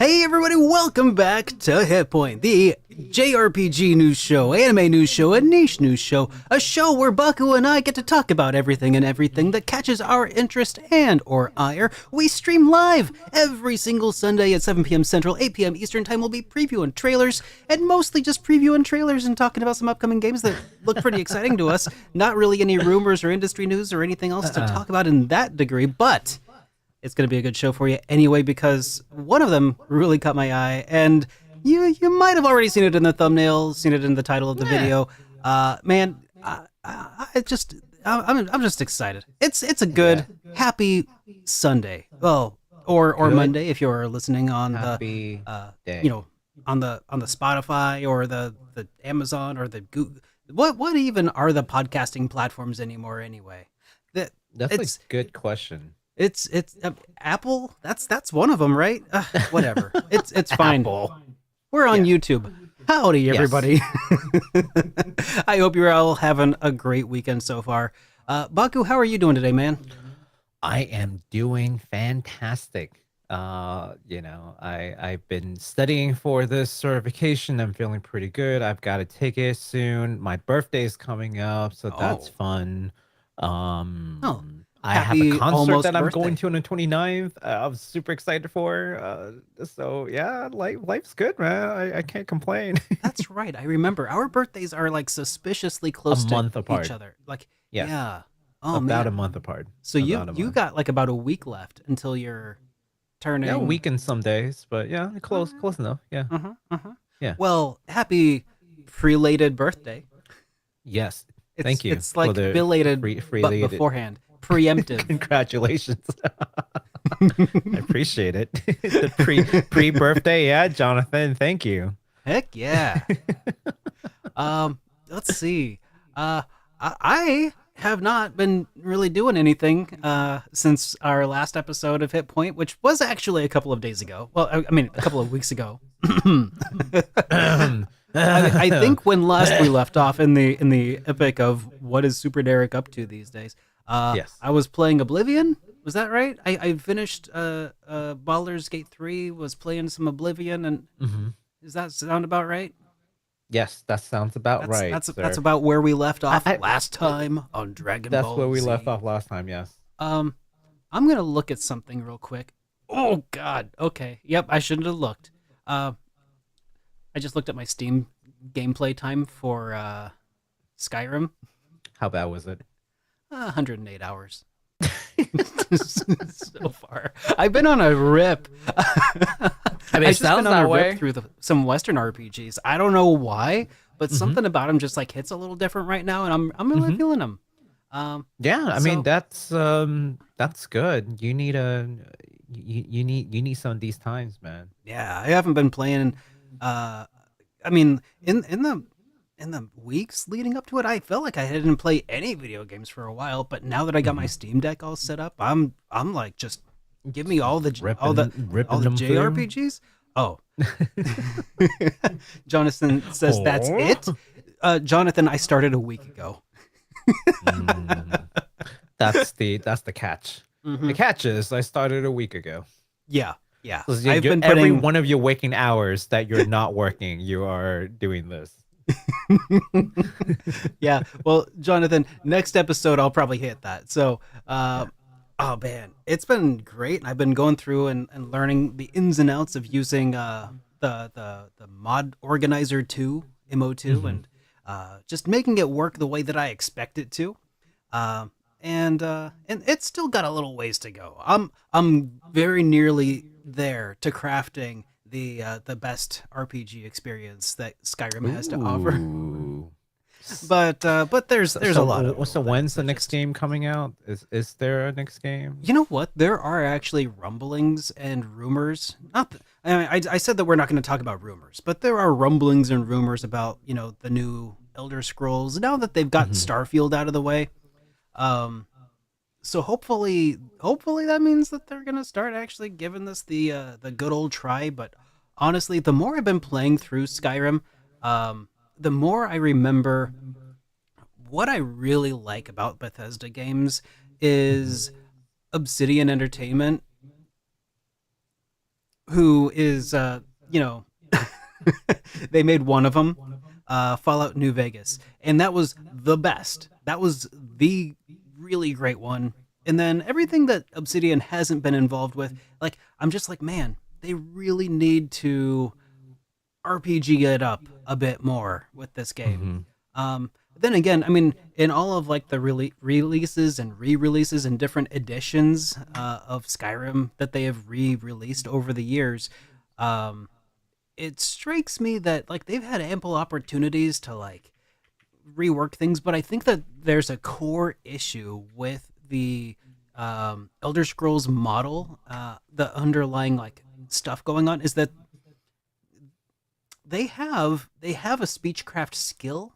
Hey everybody, welcome back to HitPoint, the JRPG news show, anime news show, a niche news show, a show where Baku and I get to talk about everything and everything that catches our interest and or ire. We stream live every single Sunday at 7 p.m. Central, 8 p.m. Eastern Time. We'll be previewing trailers, and mostly just previewing trailers and talking about some upcoming games that look pretty exciting to us. Not really any rumors or industry news or anything else to talk about in that degree, but it's going to be a good show for you anyway, because one of them really caught my eye, and you might have already seen it in the thumbnail, seen it in the title of the video. Man, I'm just excited. It's a good, happy Sunday. Well, or good. Monday if you're listening on happy day. On the Spotify or the Amazon or the Google. What even are the podcasting platforms anymore anyway? That's a good question. It's Apple. That's one of them, right? Whatever. It's fine. Apple. We're on YouTube. Howdy, everybody. Yes. I hope you're all having a great weekend so far. Baku, how are you doing today, man? I am doing fantastic. I've been studying for this certification. I'm feeling pretty good. I've got a ticket soon. My birthday is coming up, so that's fun. I have a concert that I'm going to on the 29th. I'm super excited for. So yeah, life's good, man. I can't complain. That's right. I remember our birthdays are like suspiciously close to each other. Like, yes. Yeah. Oh, about a month apart. So you got like about a week left until you're turning. Yeah, a week and some days, but yeah, close enough. Yeah. Yeah. Well, happy prelated birthday. Yes. Thank you. It's like belated, but beforehand. Preemptive. Congratulations. I appreciate it. The pre-birthday, yeah, Jonathan. Thank you. Heck yeah. Let's see. I have not been really doing anything since our last episode of HitPoint, which was actually a couple of days ago. Well, I mean, a couple of weeks ago. I think when last we left off in the epic of what is Super Derek up to these days. Yes. I was playing Oblivion. Was that right? I finished Baldur's Gate 3, was playing some Oblivion, and does that sound about right? Yes, that sounds about right. That's about where we left off last time on Dragon Ball Z. That's where we left off last time, yes. I'm going to look at something real quick. Oh, God. Okay. Yep, I shouldn't have looked. I just looked at my Steam gameplay time for Skyrim. How bad was it? 108 hours. So far. I've been on a rip. It sounds that way. Through some Western RPGs. I don't know why, but something about them just like hits a little different right now, and I'm really feeling them. I mean that's good. You need you need some of these times, man. Yeah, I haven't been playing. I mean, in the weeks leading up to it, I felt like I didn't play any video games for a while. But now that I got my Steam Deck all set up, I'm like, just give me all the JRPGs. Oh, Jonathan says that's it. Jonathan, I started a week ago. That's the catch. The catch is I started a week ago. Yeah. So I've been every one of your waking hours that you're not working, you are doing this. Yeah, well, Jonathan, next episode I'll probably hit that. So oh man, it's been great. I've been going through and learning the ins and outs of using the mod organizer 2 MO2 and just making it work the way that I expect it to. And it's still got a little ways to go. I'm very nearly there to crafting the best RPG experience that Skyrim has to offer. But there's a lot of. So when's the next game coming out? Is there a next game? You know what? There are actually rumblings and rumors. I said that we're not going to talk about rumors, but there are rumblings and rumors about the new Elder Scrolls now that they've gotten Starfield out of the way. So hopefully that means that they're gonna start actually giving this the good old try. But honestly, the more I've been playing through Skyrim, the more I remember what I really like about Bethesda games is Obsidian Entertainment who is they made one of them, Fallout New Vegas, and that was the best. That was the really great one. And then everything that Obsidian hasn't been involved with, like I'm just like, man, they really need to RPG it up a bit more with this game. Then again, I mean, in all of like the releases and re-releases and different editions of Skyrim that they have re-released over the years, it strikes me that like they've had ample opportunities to like rework things, but I think that there's a core issue with the Elder Scrolls model. The underlying like stuff going on is that they have a speechcraft skill,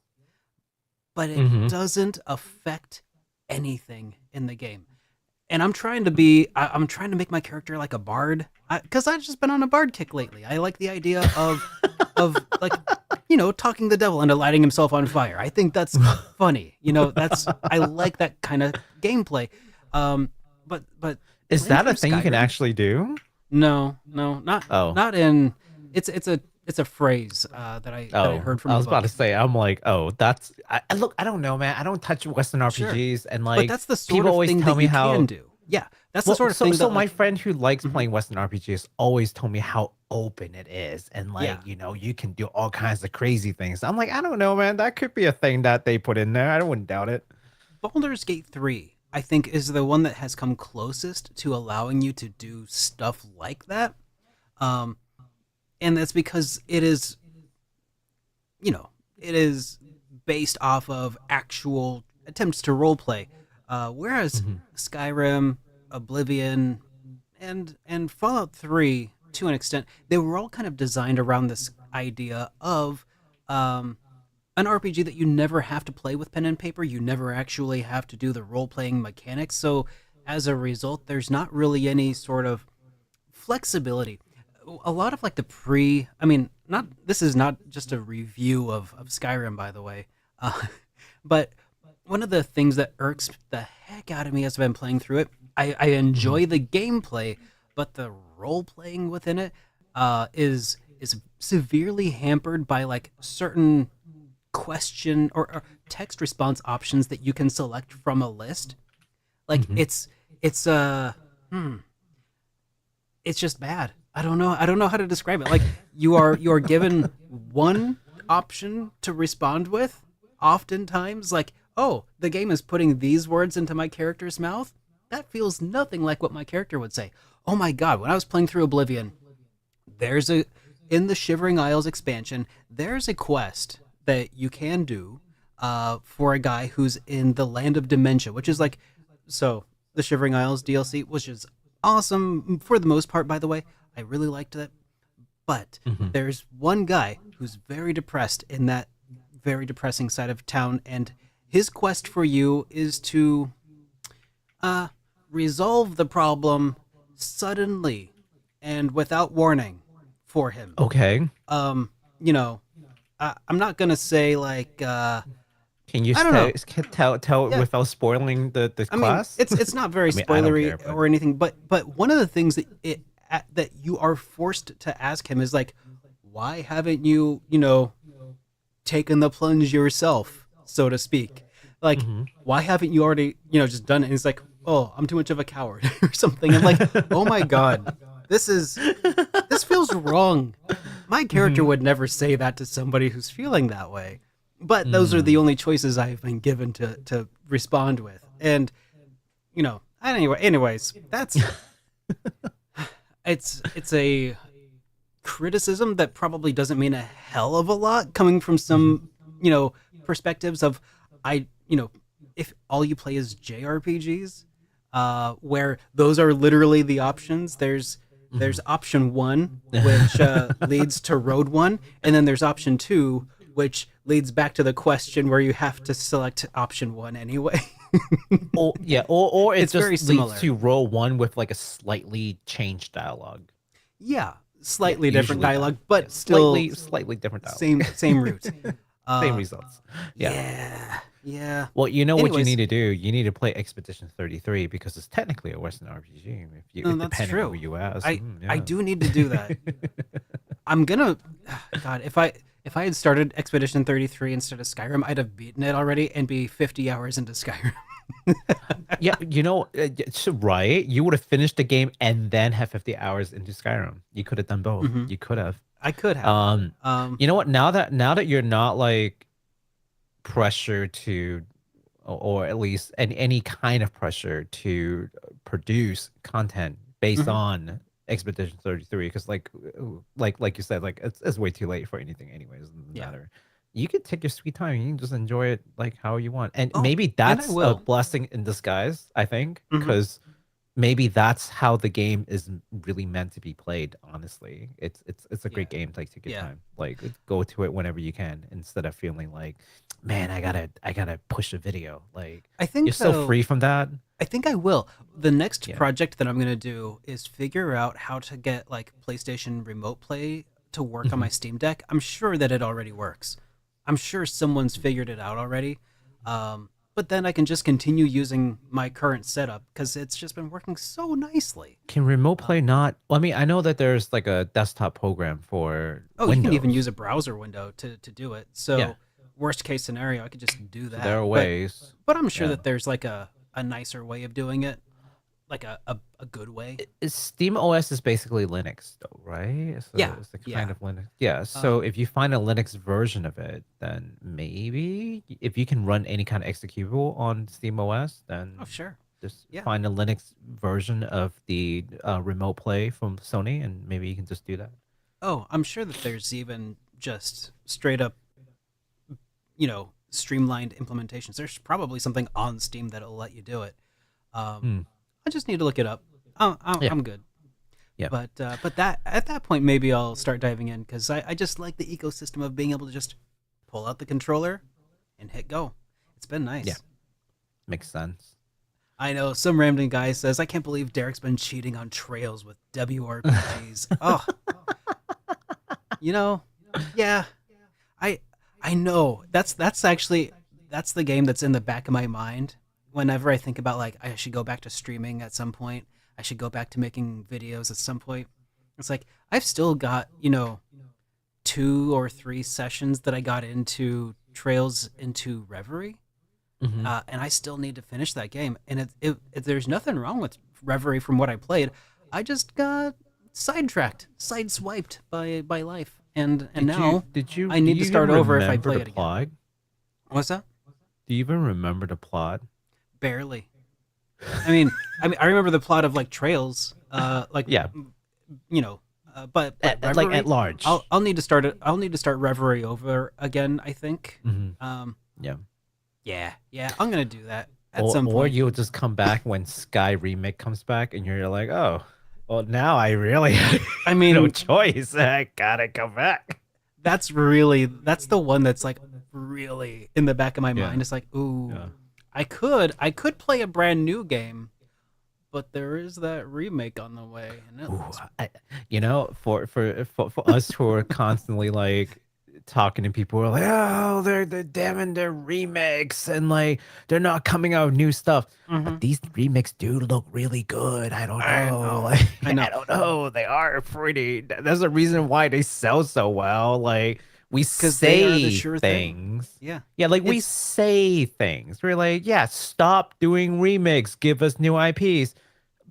but it doesn't affect anything in the game. And I'm trying to I'm trying to make my character like a bard, because I've just been on a bard kick lately. I like the idea of like talking the devil into lighting himself on fire. I think that's funny. I like that kind of gameplay. But Is that a thing you can actually do? No, not in. It's a phrase that I heard from. I was about to say, I'm like, that's. Look, I don't know, man. I don't touch Western RPGs, and like, but that's the sort people of always thing tell that me you how. can do. Yeah, that's the sort of thing. So my friend who likes playing Western RPGs always told me how open it is, and like, you can do all kinds of crazy things. I'm like, I don't know, man. That could be a thing that they put in there. I wouldn't doubt it. Baldur's Gate 3, I think, is the one that has come closest to allowing you to do stuff like that. And that's because it is based off of actual attempts to roleplay. Whereas Skyrim, Oblivion, and Fallout 3, to an extent, they were all kind of designed around this idea of an RPG that you never have to play with pen and paper. You never actually have to do the role-playing mechanics. So as a result, there's not really any sort of flexibility. A lot of like this is not just a review of Skyrim, by the way, but one of the things that irks the heck out of me as I've been playing through it, I enjoy the gameplay, but the role playing within it is severely hampered by like certain question or text response options that you can select from a list. Like it's just bad. I don't know how to describe it. Like you are given one option to respond with, oftentimes like, oh, the game is putting these words into my character's mouth. That feels nothing like what my character would say. Oh my god, when I was playing through Oblivion, in the Shivering Isles expansion, there's a quest that you can do for a guy who's in the Land of Dementia, which is like, so the Shivering Isles DLC, which is awesome for the most part, by the way. I really liked it. But there's one guy who's very depressed in that very depressing side of town, and his quest for you is to resolve the problem suddenly and without warning for him. Okay. I'm not gonna say like. Can you tell without spoiling the class? Mean, it's not very spoilery or anything, but one of the things that you are forced to ask him is like, why haven't you taken the plunge yourself, so to speak? Like, why haven't you already just done it? And he's like, oh, I'm too much of a coward or something. I'm like, oh my god, this feels wrong. My character would never say that to somebody who's feeling that way. But those are the only choices I've been given to respond with. And, anyways, that's, it's a criticism that probably doesn't mean a hell of a lot coming from some, perspectives of, if all you play is JRPGs, where those are literally the options. There's option 1, which leads to road 1, and then there's option 2, which leads back to the question where you have to select option 1 anyway. or it's just very similar to roll 1 with like a slightly changed dialogue. Yeah, slightly different dialogue, but still slightly different dialogue. Same route. Same Uh, results. Yeah. yeah, yeah. Well, you know what you Anyways, need to do? You need to play Expedition 33 because it's technically a Western RPG. If you, no, that's depending on who true. you ask. I Yeah. do need to do that. I'm gonna, God, if I had started Expedition 33 instead of Skyrim, I'd have beaten it already and be 50 hours into Skyrim. Yeah, it's right. You would have finished the game and then have 50 hours into Skyrim. You could have done both. Hmm. You could have. I could have. Um, Um, you know what? Now that you're not like pressure to, or at least any kind of pressure to produce content based mhm. on Expedition 33, because like you said, like it's way too late for anything anyways. It doesn't Yeah. matter. You can take your sweet time. You can just enjoy it like how you want, and Oh, maybe and I that's a will. blessing in disguise. I think Hmm. because maybe that's how the game is really meant to be played. Honestly, it's a Yeah. great game. Like take your Yeah. time, like go to it whenever you can, instead of feeling like, man, I gotta push a video. Like I you're think so though. free from that. I think I will. The next Yeah. project that I'm gonna do is figure out how to get like PlayStation Remote Play to work on Hmm. my Steam Deck. I'm sure that it already works. I'm sure someone's figured it out already. But then I can just continue using my current setup because it's just been working so nicely. Can remote Um, play not? Well, I mean, I know that there's like a desktop program for oh, you can even use Windows. a browser window to do it. Yeah, So worst case scenario, I could just do so there that. are But ways. I'm sure Yeah. that there's like a nicer way of doing it, like a good way. Steam OS is basically Linux, though, right? So Yeah, it's the kind yeah. of Linux. Yeah. So Um, if you find a Linux version of it, then maybe if you can run any kind of executable on Steam OS, oh, then sure. just Yeah. find a Linux version of the remote play from Sony, and maybe you can just do that. Oh, I'm sure that there's even just straight up, streamlined implementations. There's probably something on Steam that'll let you do it. Um, Hmm. I just need to look it up. Yeah. I'm good. Yeah. But that at that point maybe I'll start diving in because I just like the ecosystem of being able to just pull out the controller and hit go. It's been Yeah. nice. Makes sense. I know some random guy says I can't believe Derek's been cheating on Trails with WRPGs. Oh, you know, yeah, I I know that's actually that's the game that's in the back of my mind whenever I think about like I should go back to streaming at some point. I should go back to making videos at some point. It's like I've still got, 2 or 3 sessions that I got into Trails into Reverie. Hmm. And I still need to finish that game. And there's nothing wrong with Reverie from what I played. I just got sidetracked, sideswiped by life, and now I do need you to even start over if I remember play the it again. plot? What's that? Do you even remember the plot? Barely. I remember the plot of like Trails, like Yeah. but Like Reverie. at large. I'll need to start it. I'll need to start Reverie over again. I think. Hmm. Um, Yeah. yeah. I'm gonna do that at Or some or point. you'll just come back when Sky Remake comes back, and you're like, oh, well, now I really have I no mean, choice. I gotta come back. that's the one that's like really in the back of my Yeah. mind. It's like, ooh, Yeah. I could play a brand new game, but there is that remake on the way, and it Ooh, looks for us who are constantly like talking to people who are like, oh, they're damning their remakes and like they're not coming out with new stuff. But Mhm. these remakes do look really good. I don't I know. know, Like, I know, I don't know. They are pretty. There's a reason why they sell so well. Like we because they are the say sure thing. things. Yeah, Yeah, like we it's say things. We're like, yeah, stop doing remakes. Give us new IPs.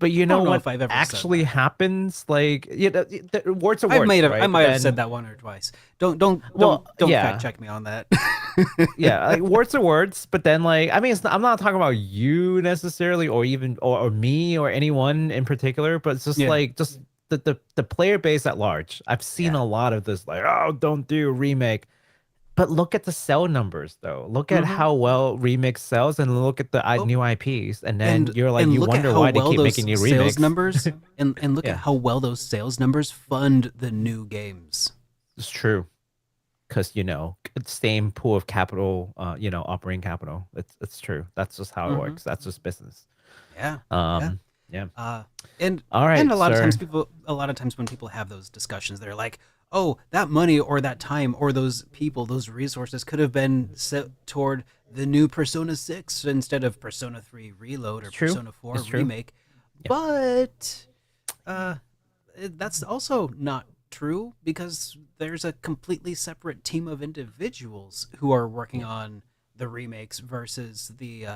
But you I know don't know what if I've ever said actually that. happens? Like, words are words, I right? But might have said then, that one or twice. Don't well, fact yeah, check me on that. yeah, like words are words. But then, like, I mean, I'm not talking about you necessarily, or even or me or anyone in particular. But it's just Yeah, like just the player base at large. I've seen yeah. a lot of this, like, oh, don't do a remake. But look at the sell numbers, though. Look at Hmm. how well remix sells, and look at the Oh, new IPs, and then and you're like, and you look at wonder how why they well keep making those new sales remakes. numbers and look at Yeah, how well those sales numbers fund the new games. it's true. Because it's same pool of capital, operating capital. It's true. That's just how it Hmm. works. That's just business. Yeah, yeah. Um, yeah. Uh, and All and right, a lot of times sir. when people have those discussions, they're like, oh, that money or that time or those people, those resources could have been set toward the new Persona 6 instead of Persona 3 Reload or It's true. Persona 4 It's true. Remake. Yeah. But uh, that's also not true because there's a completely separate team of individuals who are working on the remakes versus the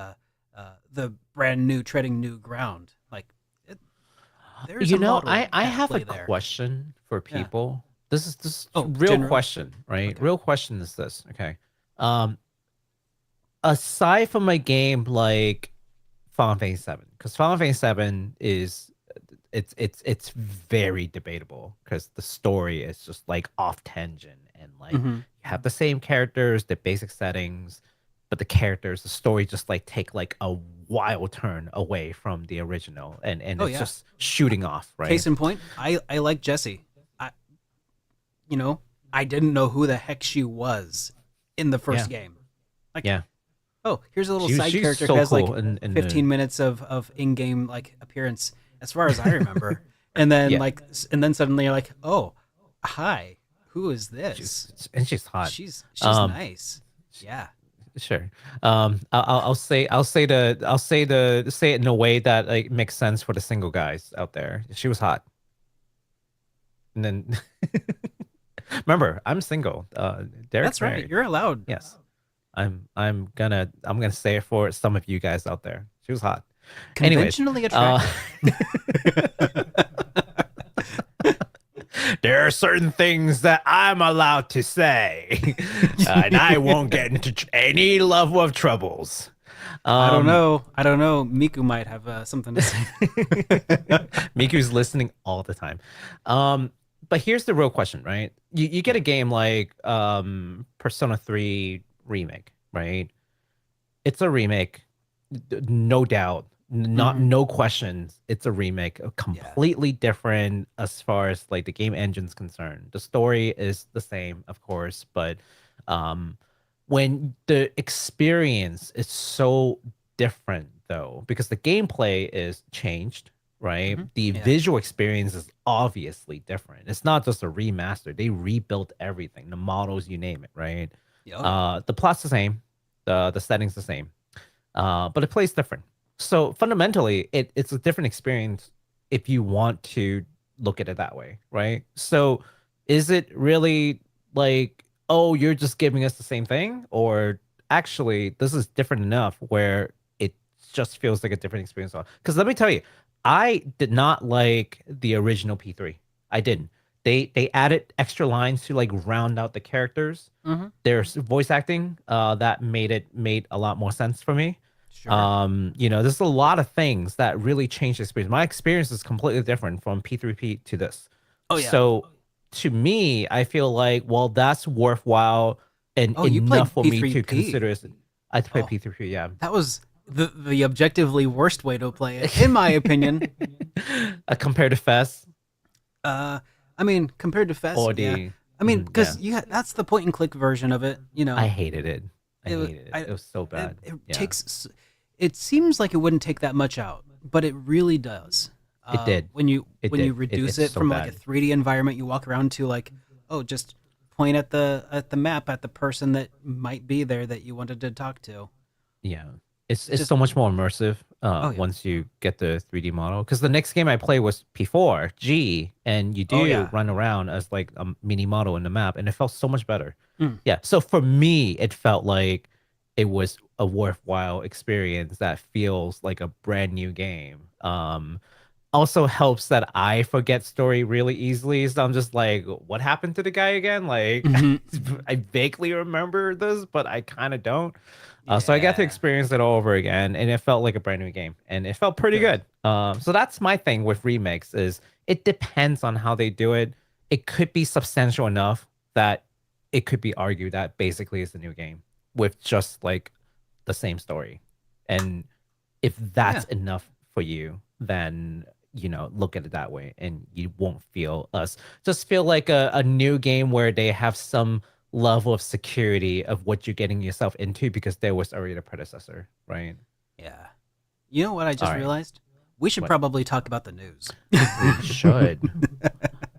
brand new treading new ground. Like, it, there's a model I at have a play there. question for Yeah. people. This is Oh, real general. question, right? Okay. Real question is this. Okay. Um, aside from a game like Final Fantasy 7, because Final Fantasy 7 is it's very debatable because the story is just like off tangent and like Hmm. you have the same characters, the basic settings, but the story just like take like a wild turn away from the original and Oh it's yeah. just shooting off, right? Case in point, I like Jessie. I you know I didn't know who the heck she was in the first Yeah, game. Like, yeah. oh, here's a little side She's character who so has like cool in the 15 minutes of in-game like appearance as far as I remember. And then yeah. and then suddenly you're like, "Oh, hi. Who is this?" She's hot. She's Um, nice. Yeah. Sure. I'll say it in a way that like makes sense for the single guys out there. She was hot. And then remember, I'm single. Derek's That's right. married. You're allowed. Yes. I'm gonna say it for some of you guys out there. She was hot. Anyways, Conventionally uh attractive. there are certain things that I'm allowed to say, and I won't get into any level of troubles. I don't Um, know. I don't know. Miku might have something to say. Miku's listening all the time. But here's the real question, right? You get a game like Persona 3 Remake, right? It's a remake, no doubt, not Hmm. no questions. It's a remake, Yeah. completely different as far as like the game engine's concerned. The story is the same, of course, but um, when the experience is so different, though, because the gameplay is changed, right? Hmm. The Yeah. visual experience is obviously different. It's not just a remaster; they rebuilt everything, the models, you name it, right? Oh yeah. The plot's the same, the settings the same, but it plays different. So fundamentally, it's a different experience if you want to look at it that way, right? So is it really like, oh, you're just giving us the same thing, or actually this is different enough where it just feels like a different experience? Because let me tell you, I did not like the original P3. I didn't. They added extra lines to like round out the characters. Hmm. There's voice acting that made a lot more sense for me. Sure. There's a lot of things that really changed the experience. My experience is completely different from P3P to this. Oh yeah. So to me, I feel like, well, that's worthwhile and Oh, you enough played for me to P3P. consider as I play Oh, P3P, yeah. that was the objectively worst way to play it, in my opinion. Compared to Fest Uh, I mean, compared to Fest, or yeah. the I mean, yeah. because that's the point and click version of it. I hated it. I It hated it. I It was so it, bad. it Yeah. takes. It seems like it wouldn't take that much out, but it really does. It did. When you It when you did. reduce It's it so from like a bad. 3D environment, you walk around to like, oh, just point at the map at the person that might be there that you wanted to talk to. Yeah. It's Just so much more immersive oh yeah, once you get the 3D model. Because the next game I played was P4 G, and you oh do yeah. run around as like a mini model in the map, and it felt so much better. Mm, Yeah. So for me, it felt like it was a worthwhile experience that feels like a brand new game. Also helps that I forget story really easily. So I'm just like, what happened to the guy again? Like, mhm. I vaguely remember this, but I kind of don't. So I got to Yeah, experience it all over again, and it felt like a brand new game, and it felt pretty good. good. So that's my thing with remakes is it depends on how they do it. It could be substantial enough that it could be argued that basically it's a new game with just like the same story. And if Yeah, that's enough for you, then look at it that way and you won't feel us. Just feel like a new game where they have some level of security of what you're getting yourself into because there was already a predecessor, right? yeah. You know what I All just right. realized? We should What? probably talk about the news. We should.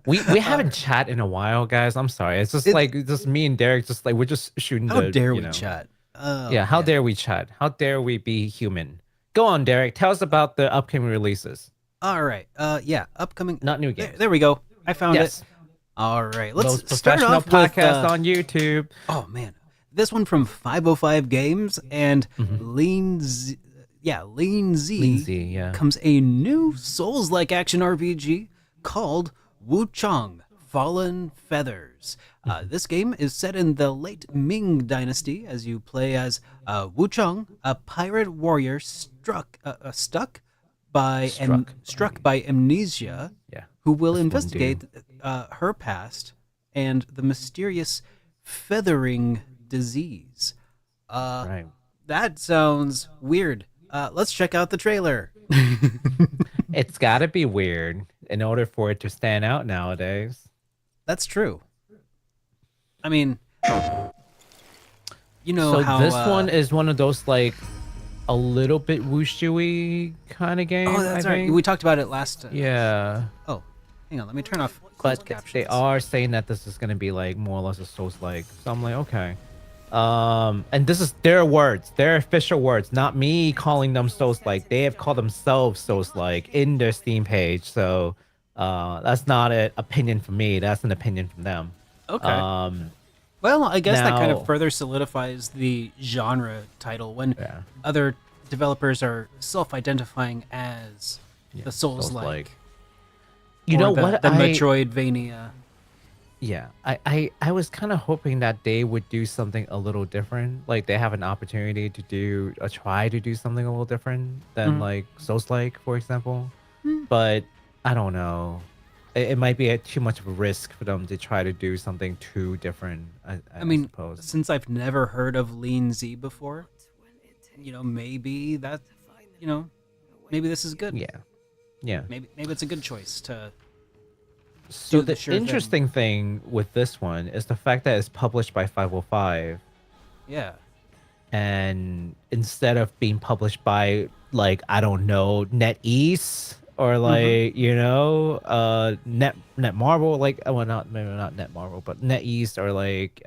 We haven't chat in a while, guys. I'm sorry. It's just It, like it's just me and Derek. Just like we're just shooting how the dare you we know. chat? Oh Yeah. How man. dare we chat? How dare we be human? Go on, Derek. Tell us about the upcoming releases. All right. Yeah. Upcoming. Not new There, games. there we go. I found it. Yes. All right. Most Let's start professional off with. podcast on YouTube. Oh man, this one from 505 Games and Mhm. Lean Z. Yeah, Lean Z Lindsay, yeah. comes a new Souls-like action RPG called Wuchang: Fallen Feathers. This game is set in the late Ming Dynasty as you play as Wuchang, a pirate warrior stuck by struck by amnesia, Yeah. who will This one, investigate her past and the mysterious feathering disease. Right. That sounds weird. Let's check out the trailer. It's got to be weird in order for it to stand out nowadays. That's true. I mean, you know So how this one is one of those like a little bit wushu kind of game. oh, that's I right. think. We talked about it last. Yeah, Oh, hang on. Let me turn off closed but captions. they are saying that this is gonna be like more or less a Souls like. So I'm like, okay. And this is their words, their official words, not me calling them Souls like. They have called themselves Souls like in their Steam page. So that's not an opinion from me. That's an opinion from them. Okay. Um, Well, I guess that kind now- of further solidifies the genre title when Yeah. other developers are self-identifying as the Souls-like. You or know the, what? The Metroidvania. Yeah, I was kind of hoping that they would do something a little different. Like they have an opportunity to try to do something a little different than like Souls like, for example. But I don't know. It might be too much of a risk for them to try to do something too different. I mean, suppose. since I've never heard of Lean Z before, maybe that, maybe this is good. Yeah. Maybe it's a good choice to. So do the the sure thing. interesting thing with this one is the fact that it's published by 505. Yeah. And instead of being published by like I don't know NetEase or like Netmarble, like well not maybe not Netmarble but NetEase or like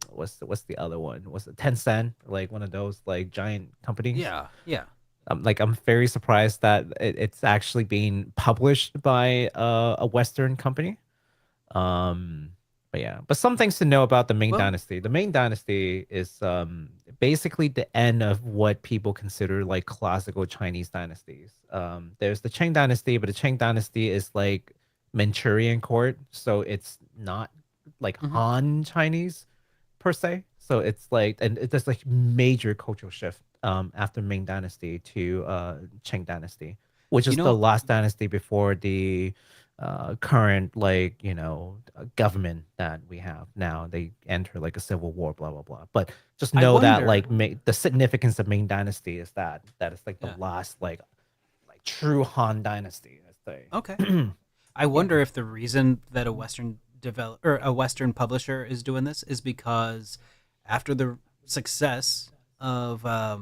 what's the other one, was it Tencent, like one of those like giant companies. Yeah. I'm very surprised that it's actually being published by a Western company. But yeah, but some things to know about the Ming Well- Dynasty. The Ming Dynasty is basically the end of what people consider like classical Chinese dynasties. There's the Qing Dynasty, but the Qing Dynasty is like Manchurian court, so it's not like Han Chinese per se. So it's like, and there's like major cultural shift after Ming Dynasty to Qing Dynasty, which is the last dynasty before the current government that we have now. They enter like a civil war, blah blah blah. But just know that like the significance of Ming Dynasty is that it's like the last like true Han Dynasty. Okay. I wonder if the reason that a Western a Western publisher is doing this is because after the success of oh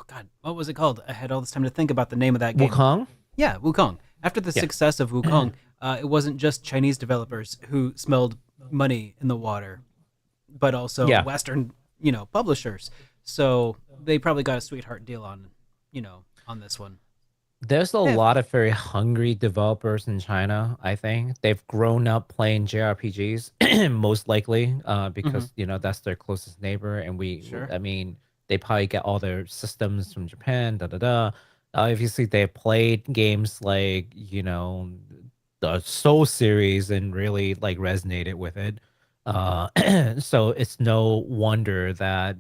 god, what was it called? I had all this time to think about the name of that game. Wuchang? Yeah, Wukong. After the success of Wukong, it wasn't just Chinese developers who smelled money in the water, but also Western, publishers. So they probably got a sweetheart deal on this one. There's a lot of very hungry developers in China, I think. They've grown up playing JRPGs, most likely, because, that's their closest neighbor. And I mean, they probably get all their systems from Japan, da-da-da. Obviously, they played games like, the Soul series and really, like, resonated with it. So it's no wonder that,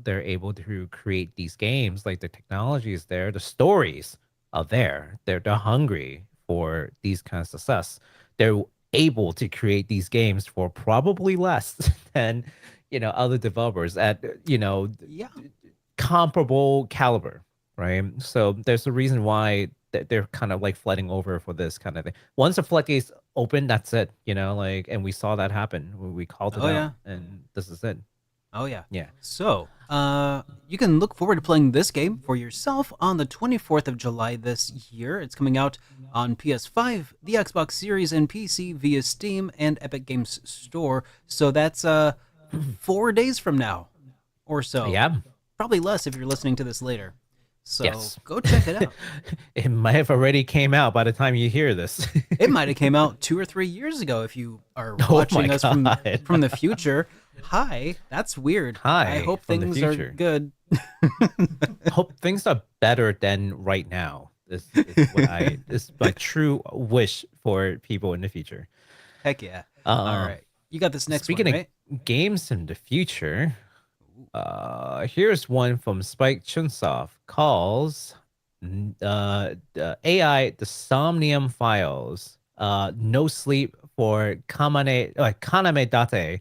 they're able to create these games. Like, the technology is there, the stories are there. They're hungry for these kind of success. They're able to create these games for probably less than other developers at comparable caliber, right? So there's a reason why they're kind of like flooding over for this kind of thing. Once the floodgates open, that's it, and we saw that happen. We called it out, and this is it. Oh yeah. Yeah. So, you can look forward to playing this game for yourself on the 24th of July this year. It's coming out on PS5, the Xbox Series, and PC via Steam and Epic Games Store. So that's 4 days from now or so. Yeah. Probably less if you're listening to this later. So Yes. go check it out. It might have already came out by the time you hear this. It might have came out 2 or 3 years ago if you are Oh watching my us from God. the future. Hi, that's weird. Hi, I hope from the things are future. good. Hope things are better than right now. This is what this is my true wish for people in the future. Heck yeah. All right. You got this next Speaking one, right? of games in the future, here's one from Spike Chunsoft calls the AI the Somnium Files. No sleep for Kaname Date.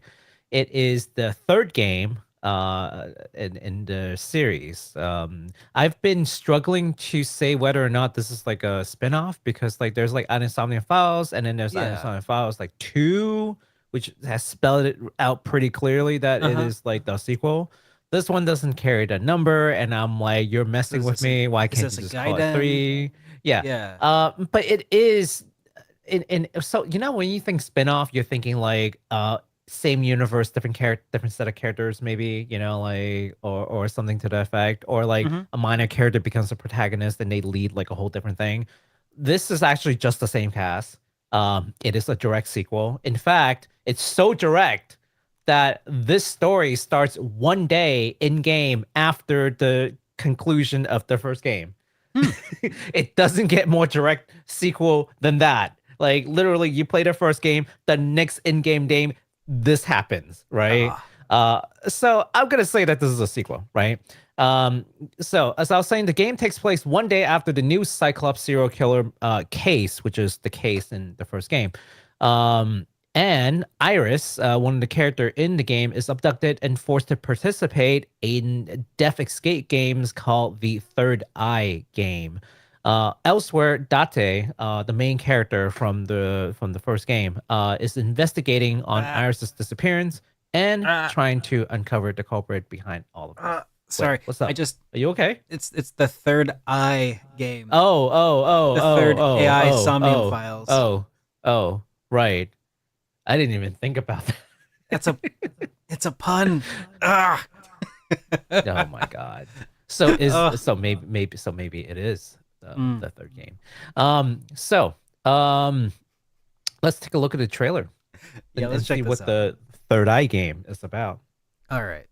It is the third game in the series. I've been struggling to say whether or not this is like a spin-off because like there's like Somnium Files and then there's Yeah. Somnium Files like 2, which has spelled it out pretty clearly that it Uh-huh. is like the sequel. This one doesn't carry the number, and I'm like, you're messing Is with this a- me. Why is can't this you a just call it Gaiden? 3? Yeah. Yeah. But it is in so when you think spin-off, you're thinking like same universe, different set of characters, maybe, like or something to that effect, or like Mhm. a minor character becomes a protagonist and they lead like a whole different thing. This is actually just the same cast. It is a direct sequel. In fact, it's so direct that this story starts one day in game after the conclusion of the first game. It doesn't get more direct sequel than that. Like literally, you play the first game, the next in-game game, this happens, right? So I'm gonna say that this is a sequel, right? So as I was saying, the game takes place one day after the new Cyclops serial killer case, which is the case in the first game. And Iris, one of the character in the game, is abducted and forced to participate in death escape games called the Third Eye game. Elsewhere, Date, the main character from the first game, is investigating on Iris's disappearance and trying to uncover the culprit behind all of this. Sorry. What's up? Are you okay? It's the Third Eye game. The third AI Somnium Files. Right. I didn't even think about that. It's a pun. Ah. Oh my god. So maybe it is the third game. Let's take a look at the trailer. Yeah, let's see check what this out. the Third Eye game is about. All right.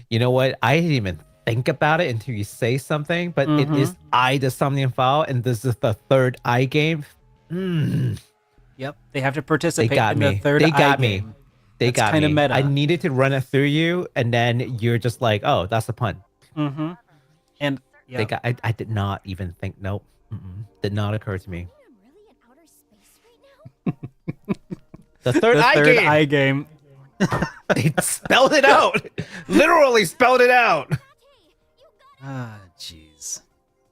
You know what? I didn't even think about it until you say something, but it is the Somnium File, and this is the Third Eye game. Yep. They have to participate got in me. the Third They Eye got me. game. They That's got kinda me. meta. I needed to run it through you, and then you're just like, "Oh, that's a pun." Mm-hmm. And yeah, They got. I did not even think. Nope. Did not occur to me. I'm really in outer space right now. The Third the Eye Third game. Eye game. They spelled it out. Literally spelled it out. Ah, jeez.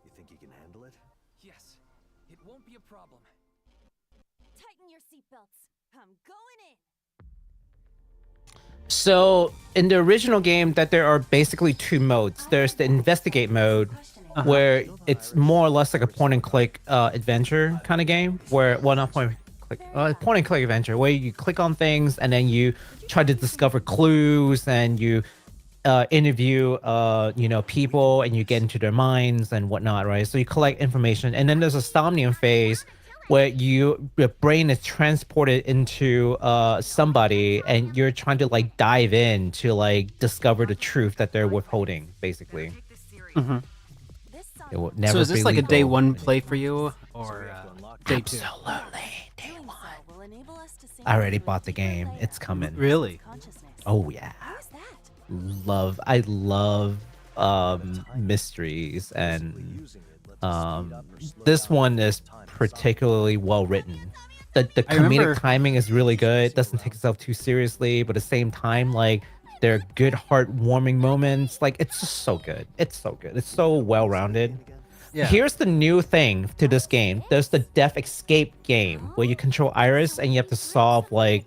You think you can handle it? Yes, it won't be a problem. Tighten your seatbelts. I'm going in. So in the original game, that there are basically two modes. There's the investigate mode, where it's more or less like a point and click adventure kind of game, where not point and click adventure, where you click on things and then you try to discover clues and you interview people and you get into their minds and whatnot, right? So you collect information, and then there's a Somnium phase where your brain is transported into somebody and you're trying to like dive in to like discover the truth that they're withholding, basically. It will never So is this be like a day legal. one play for you, or day two? Absolutely, day one. Will enable us to sync I already with bought the deeper game. layer It's coming. Really? consciousness. Oh yeah. Who's that? I love mysteries, and this one is particularly well written. The I remember- comedic timing is really good. It doesn't take itself too seriously, but at the same time, like, there are good heartwarming moments. Like, it's just so good. It's so good. It's so well rounded. Yeah. Here's the new thing to this game. There's the death escape game where you control Iris and you have to solve like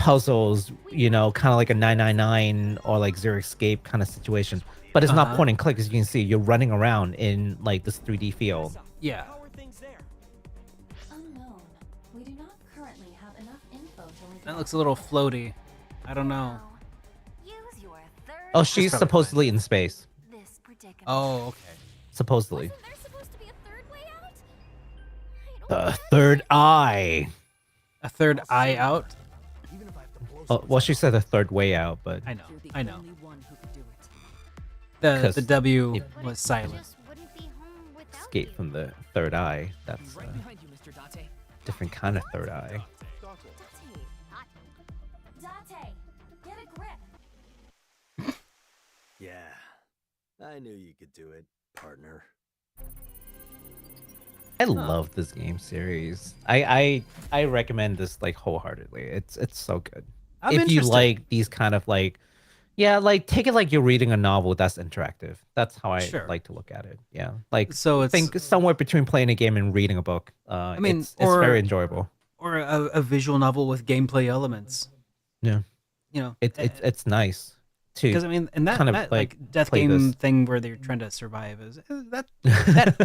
puzzles, you know, kind of like a 999 or like Zero Escape kind of situation. But it's not point and click, as you can see. You're running around in like this 3D field. Yeah. How are things there? Unknown. We do not currently have enough info to link. That looks a little floaty. I don't know. Use your third. Oh, she's probably supposedly in space. This predicament. Oh, okay. Supposedly. Wasn't there supposed to be a third way out? I don't The third eye. A third eye out? Even if I have to blow Oh, well, she said the third way out, but I know. You're the I know. only one who could do it. The 'Cause W if- was silent. Just wouldn't be home without escape you. from the third eye. That's Right behind you, Mr. Date. different kind of third eye. Date, get a grip. Yeah. I knew you could do it, partner. I love this game series. I recommend this like wholeheartedly. It's so good. I'm if you interested. like these kind of like, yeah, like take it like you're reading a novel that's interactive. That's how I Sure. like to look at it. Yeah, like So it's think somewhere between playing a game and reading a book. I mean, it's or- very enjoyable. or a visual novel with gameplay elements. Yeah, You know, it's nice too. because I mean, and that, kind of, that like, like death play game this. thing where they're trying to survive is that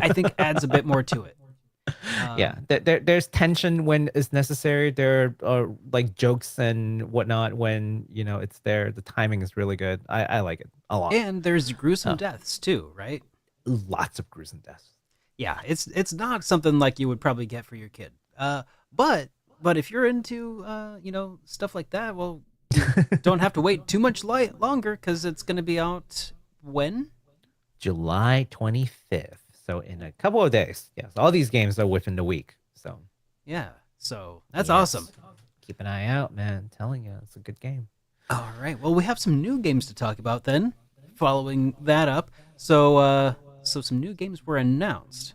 I think adds a bit more to it. Yeah, there's tension when it's necessary. There are like jokes and whatnot when you know it's there. The timing is really good. I like it a lot. And there's gruesome deaths too, right? Lots of gruesome deaths. Yeah, it's not something like you would probably get for your kid. But if you're into you know, stuff like that, well, you don't have to wait too much longer because it's going to be out when? July 25th. So in a couple of days. Yes, all these games are within the week. So Yeah. So that's yes. awesome. Keep an eye out, man. I'm telling you, it's a good game. All right. Well, we have some new games to talk about then. Following that up, so some new games were announced.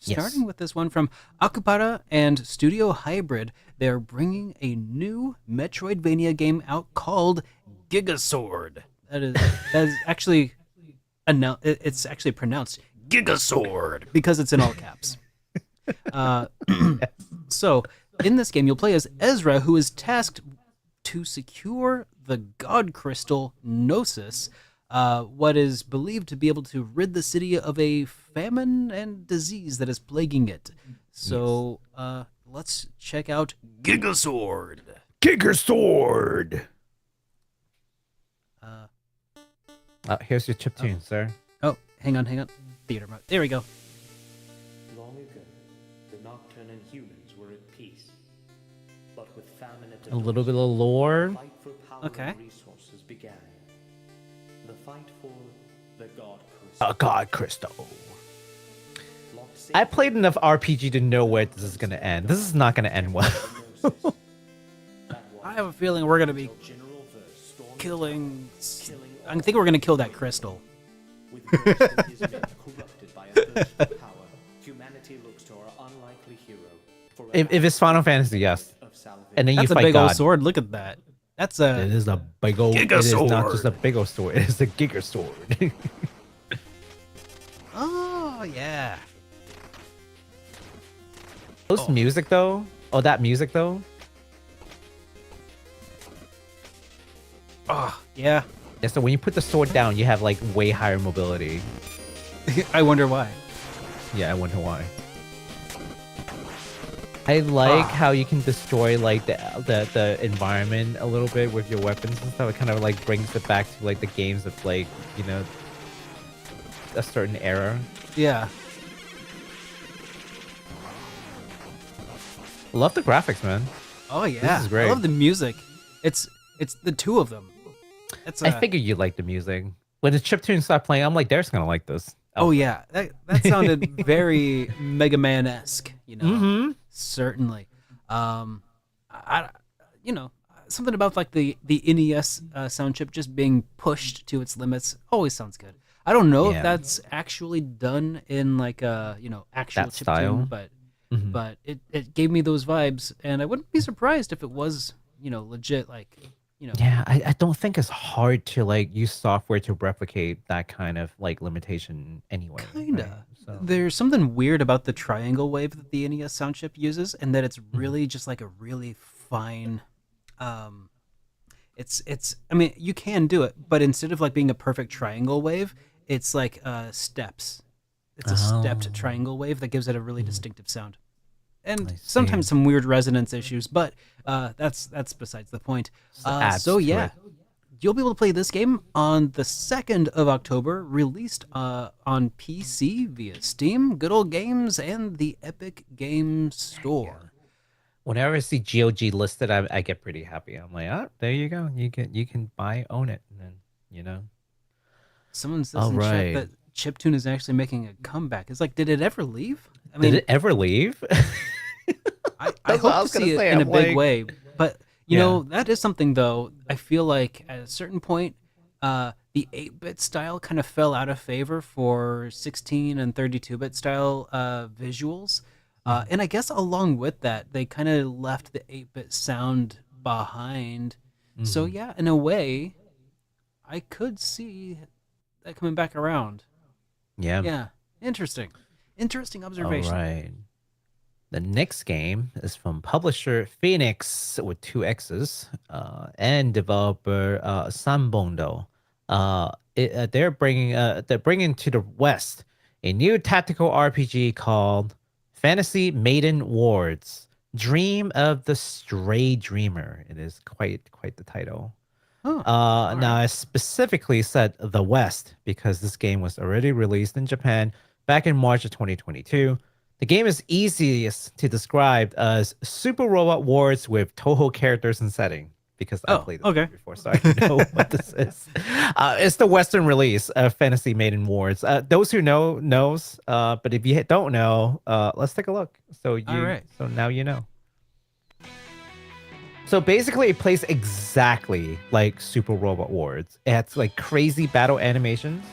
Yes. Starting with this one from Akupara and Studio Hybrid, they are bringing a new Metroidvania game out called Gigasword. That is actually it's actually pronounced Gigasword because it's in all caps. So in this game, you'll play as Ezra, who is tasked to secure the god crystal Gnosis, what is believed to be able to rid the city of a famine and disease that is plaguing it. So let's check out Gigasword. Gigasword. Here's your chiptune, sir. Oh, hang on. Theater mode. There we go. Long ago, the Nocturne and humans were at peace. But with famine at the A little bit doorstep, of lore. the fight for power Okay. and resources began. The fight for the God Crystal. A god crystal. Locked safe I played enough RPG to know where this is gonna end. This is not gonna end well. Gnosis. That was I have a feeling we're gonna be until General Verse stormed killing. killing I think we're gonna kill that crystal. with Verse and his men corrupted by a thirst for power. Humanity looks to our unlikely hero for a if it's Final Fantasy, yes. of salvation. And then That's you a fight big God. old sword. Look at that. That's It a is a big old. It is not Gigasword. just a big old sword. It is a Gigasword. oh yeah. Those music though. Oh, that music though. Oh yeah. Yeah. So when you put the sword down, you have like way higher mobility. I wonder why. Yeah, I wonder why. I like how you can destroy like the environment a little bit with your weapons and stuff. It kind of like brings it back to like the games of like, you know, a certain era. Yeah. Love the graphics, man. Oh yeah. is great. I love the music. It's the two of them. That's I figured you like the music. When the chiptune started playing, I'm like, Derek's gonna like this. Oh yeah. That sounded very Mega Man-esque, you know. Mm-hmm. Certainly. I you know, something about like the NES sound chip just being pushed to its limits always sounds good. I don't know Yeah. if that's actually done in like a, you know, actual That chip style. tune, but Mhm. but it gave me those vibes, and I wouldn't be surprised if it was, you know, legit, like, you know. Yeah, I don't think it's hard to like use software to replicate that kind of like limitation anyway. Kinda. right? So There's something weird about the triangle wave that the NES sound chip uses, and that it's Mm-hmm. really just like a really fine, It's I mean, you can do it, but instead of like being a perfect triangle wave, it's like steps. It's a stepped Oh. triangle wave that gives it a really distinctive sound. And I sometimes see. some weird resonance issues, but that's besides the point. Just adds So to yeah, it. you'll be able to play this game on the 2nd of October, released on PC via Steam, Good Old Games, and the Epic Games Store. Whenever I see GOG listed, I get pretty happy. I'm like, oh, there you go. You can buy, own it, and then Someone says All in chat right. that Chiptune is actually making a comeback. It's like, did it ever leave? I Did mean, it ever leave? I That's what I hope to was gonna see it say. in a I'm big like- way, but you Yeah. know that is something though. I feel like at a certain point, the 8-bit style kind of fell out of favor for 16 and 32-bit style visuals, and I guess along with that, they kind of left the 8-bit sound behind. So Mhm. yeah, in a way, I could see that coming back around. Yeah. Yeah, interesting All observation. right. The next game is from publisher Phoenix with two X's and developer Sanbondo. They're bringing to the West a new tactical RPG called Fantasy Maiden Wards. Dream of the Stray Dreamer. It is quite the title. Huh. Now I specifically said the West because this game was already released in Japan back in March of 2022. The game is easiest to describe as Super Robot Wars with Toho characters and setting because I Oh, played this okay. game before, so I know what this is. It's the Western release of Fantasy Maiden Wars. Those who know knows, but if you don't know, let's take a look. So right. so now you know. So basically, it plays exactly like Super Robot Wars. It has like crazy battle animations,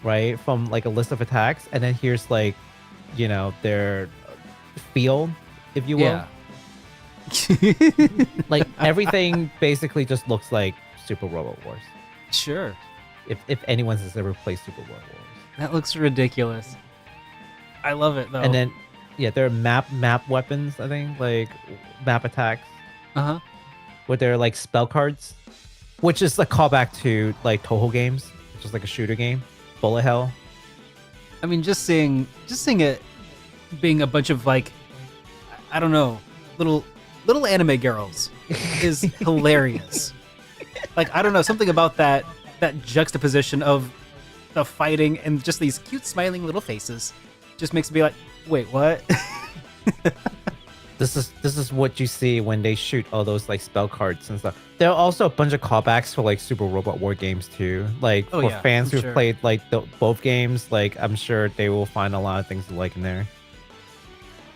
right? From like a list of attacks, and then here's like, their field, if you will. Yeah. Like everything basically just looks like Super Robot Wars. Sure. If anyone has ever played Super Robot Wars, That looks ridiculous. I love it though. and then there are map weapons. I think like map attacks. uh-huh. With their like spell cards, which is a callback to like Toho games, which is like a shooter game, Bullet Hell. I mean, just seeing it being a bunch of like, I don't know, little anime girls is hilarious. Like, I don't know, something about that juxtaposition of the fighting and just these cute smiling little faces just makes me be like, wait, what? This is what you see when they shoot all those like spell cards and stuff. There are also a bunch of callbacks for like Super Robot War games too. Like Oh, for yeah, fans I'm who've sure. played like both games, like I'm sure they will find a lot of things to like in there.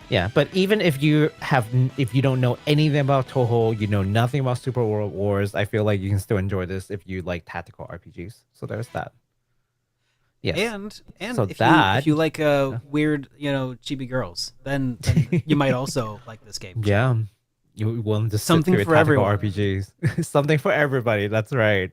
Yeah, but even if you don't know anything about Toho, you know nothing about Super World Wars, I feel like you can still enjoy this if you like tactical RPGs. So there's that. Yes. And So if that- you like weird, chibi girls, then you might also like this game. Yeah. You willing to sit Something through for tactical everyone. RPGs. Something for everybody. That's right.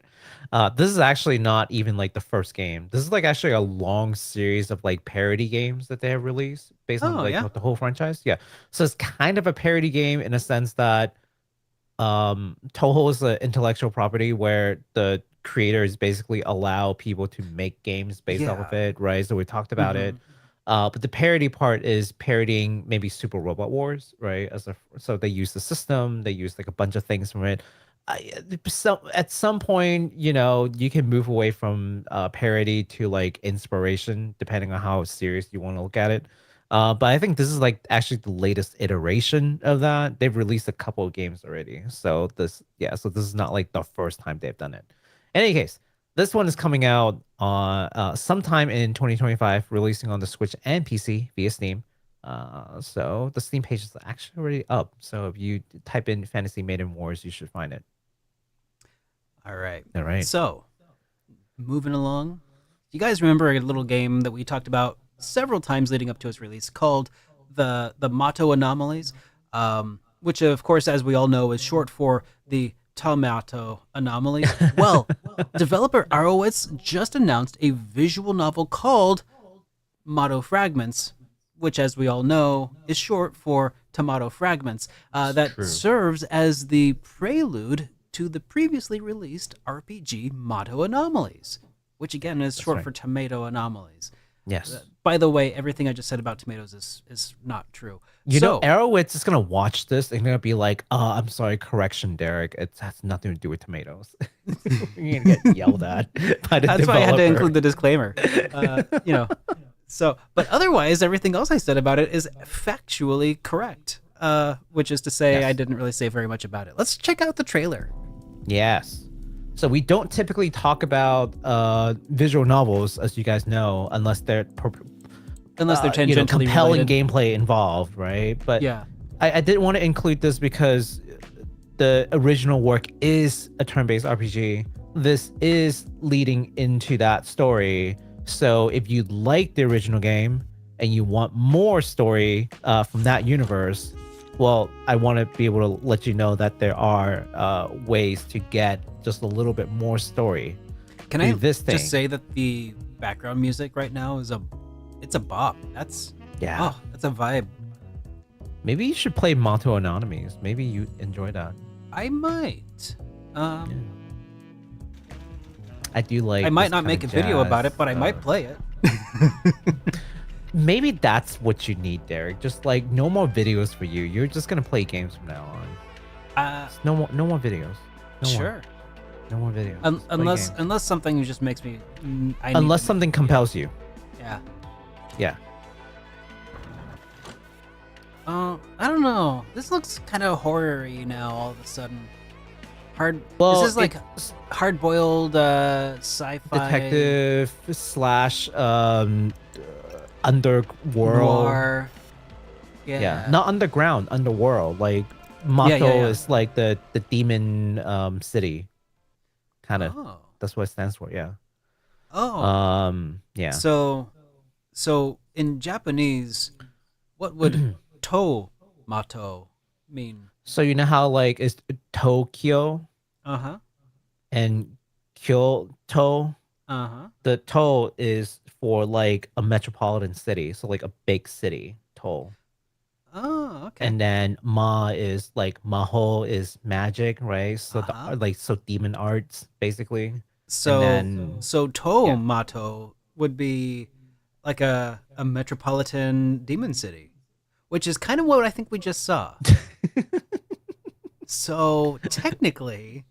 This is actually not even like the first game. This is like actually a long series of like parody games that they have released based on Oh, like yeah? the whole franchise. Yeah. So it's kind of a parody game in a sense that Toho is an intellectual property where the creators basically allow people to make games based off of Yeah. it, right? So we talked about it. But the parody part is parodying maybe Super Robot Wars, right? So they use the system, they use like a bunch of things from it. So at some point, you can move away from parody to like inspiration, depending on how serious you want to look at it. But I think this is like actually the latest iteration of that. They've released a couple of games already, so this is not like the first time they've done it. In any case, this one is coming out on sometime in 2025, releasing on the Switch and PC via Steam. So the Steam page is actually already up. So if you type in Fantasy Maiden Wars, you should find it. All right. All right. So, moving along. You guys remember a little game that we talked about several times leading up to its release called the Mato Anomalies, which of course, as we all know, is short for the Tomato Anomalies. Well, developer Arrowitz just announced a visual novel called Mato Fragments, which, as we all know, is short for Tomato Fragments, that True. serves as the prelude to the previously released RPG Mato Anomalies, which again is short right. for Tomato Anomalies. Yes. By the way, everything I just said about tomatoes is not true. You know, Arrowitz is gonna watch this and gonna be like, I'm sorry, correction, Derek. It has nothing to do with tomatoes." You're gonna get yelled at by the That's why I had to developer. include the disclaimer. You know, so but otherwise, everything else I said about it is factually correct. Which is to say, Yes. I didn't really say very much about it. Let's check out the trailer. Yes. So we don't typically talk about visual novels, as you guys know, unless they're Tangentially compelling related. gameplay involved, right? But Yeah. I did want to include this because the original work is a turn-based RPG. This is leading into that story. So if you like the original game and you want more story from that universe, well, I want to be able to let you know that there are ways to get just a little bit more story. Can I through this thing. just say that the background music right now is it's a bop. That's Yeah. that's a vibe. Maybe you should play Mato Anonymies. Maybe you enjoy that. I might. I do like. I might this not kind make a of video about jazz, it, but I might play it. Maybe that's what you need, Derek. Just like no more videos for you. You're just gonna play games from now on. No more videos. Sure. No more videos. Just play games. Unless something just makes me. Unless something compels you. Yeah. Yeah. I don't know. This looks kind of horror-y now. All of a sudden, Well, this is like hard-boiled sci-fi detective slash underworld. noir. Yeah. Not underground, underworld. Like Mato yeah. is like the demon city. Kind of. Oh. That's what it stands for. Yeah. Oh. Yeah. So in Japanese, what would Mato mean? So you know how like it's Tokyo Uh-huh. and Kyoto. Uh-huh. The to is for like a metropolitan city, so like a big city. To. Oh, okay. And then ma is like maho is magic, right? So Uh-huh. so demon arts basically. So then- so Mato would be like a metropolitan demon city, which is kind of what I think we just saw. So technically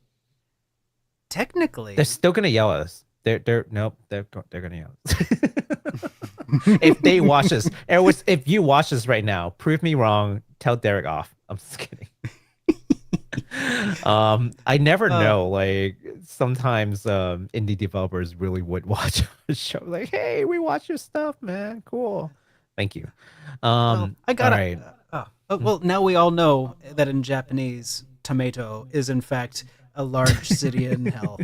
They're still gonna yell at us. They're gonna yell at us. If they watch us, if you watch us right now, prove me wrong. Tell Derek off. I'm just kidding. I never know. Like sometimes indie developers really would watch our show. Like, hey, we watch your stuff, man. Cool. Thank you. well, I got all it. right. Well, now we all know that in Japanese, tomato is in fact a large city in hell.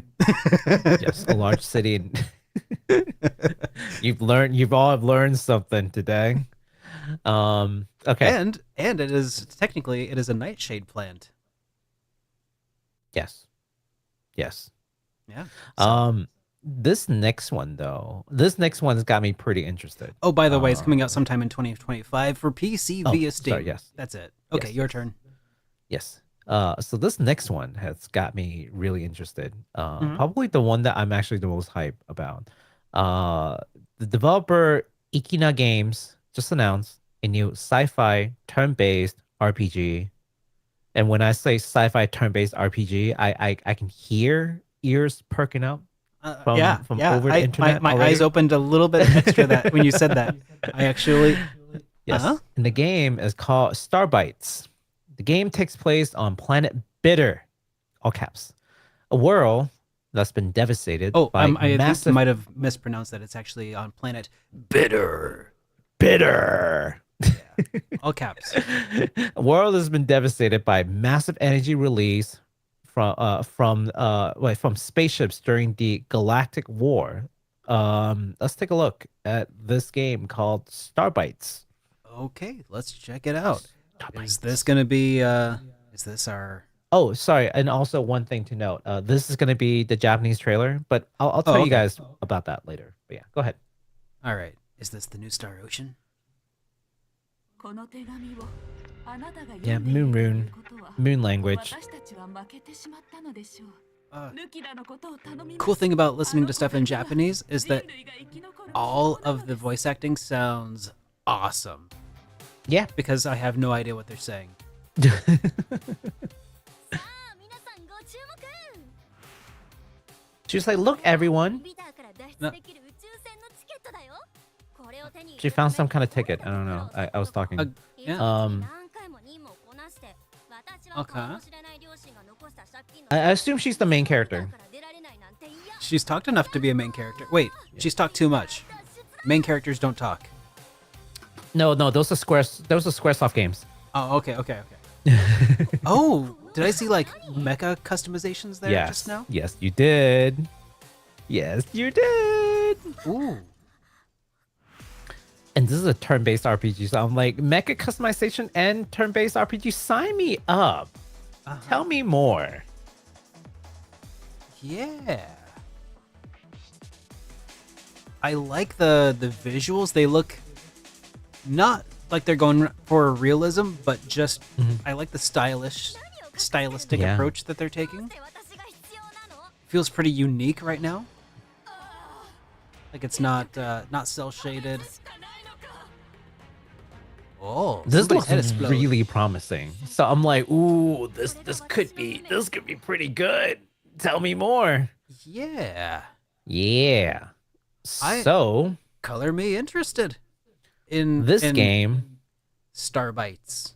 Yes, a large city. You've all learned something today. Okay. And it is technically a nightshade plant. Yes. Yeah. This next one has got me pretty interested. Oh, by the way, it's coming out sometime in 2025 for PC via Steam. sorry, yes. That's it. Okay, Yes. your turn. Yes. So this next one has got me really interested. Mm-hmm. Probably the one that I'm actually the most hype about. The developer Ikina Games just announced a new sci-fi turn-based RPG. And when I say sci-fi turn-based RPG, I can hear ears perking up from over the internet. My already. eyes opened a little bit extra that when you said that. I actually. Yes. Uh-huh. And the game is called Starbites. The game takes place on planet Bitter, all caps, a world that's been devastated Oh, by I think massive you might have mispronounced that. It's actually on planet Bitter. All caps. A world has been devastated by massive energy release from spaceships during the Galactic War. Let's take a look at this game called Starbites. Okay, let's check it out. Starbites. Is this gonna be? Is this our? Oh, sorry. And also one thing to note, this is going to be the Japanese trailer, but I'll tell you okay. guys about that later. But yeah, go ahead. All right. Is this the new Star Ocean? この手紙を Yeah, moon language. Cool thing about listening to stuff in Japanese is that all of the voice acting sounds awesome Yeah. because I have no idea what they're saying. She's like, look, everyone. No. She found some kind of ticket. I don't know. I was talking. Yeah. Okay. I assume she's the main character. She's talked enough to be a main character. Wait, she's talked too much. Main characters don't talk. No, those are Squaresoft games. Oh, okay. Oh, did I see like mecha customizations there just now? Yes, you did. Yes, you did. Ooh. And this is a turn-based RPG, so I'm like, mecha customization and turn-based RPG, sign me up. Tell me more. Yeah. I like the visuals. They look not like they're going for realism, but just I like the stylistic Yeah. approach that they're taking. Feels pretty unique right now. Like it's not cell shaded. Oh, This somebody's looks head exploded. really promising. So I'm like, ooh, this could be pretty good. Tell me more. Yeah. Yeah. I- So Color me interested in this in game, Starbites.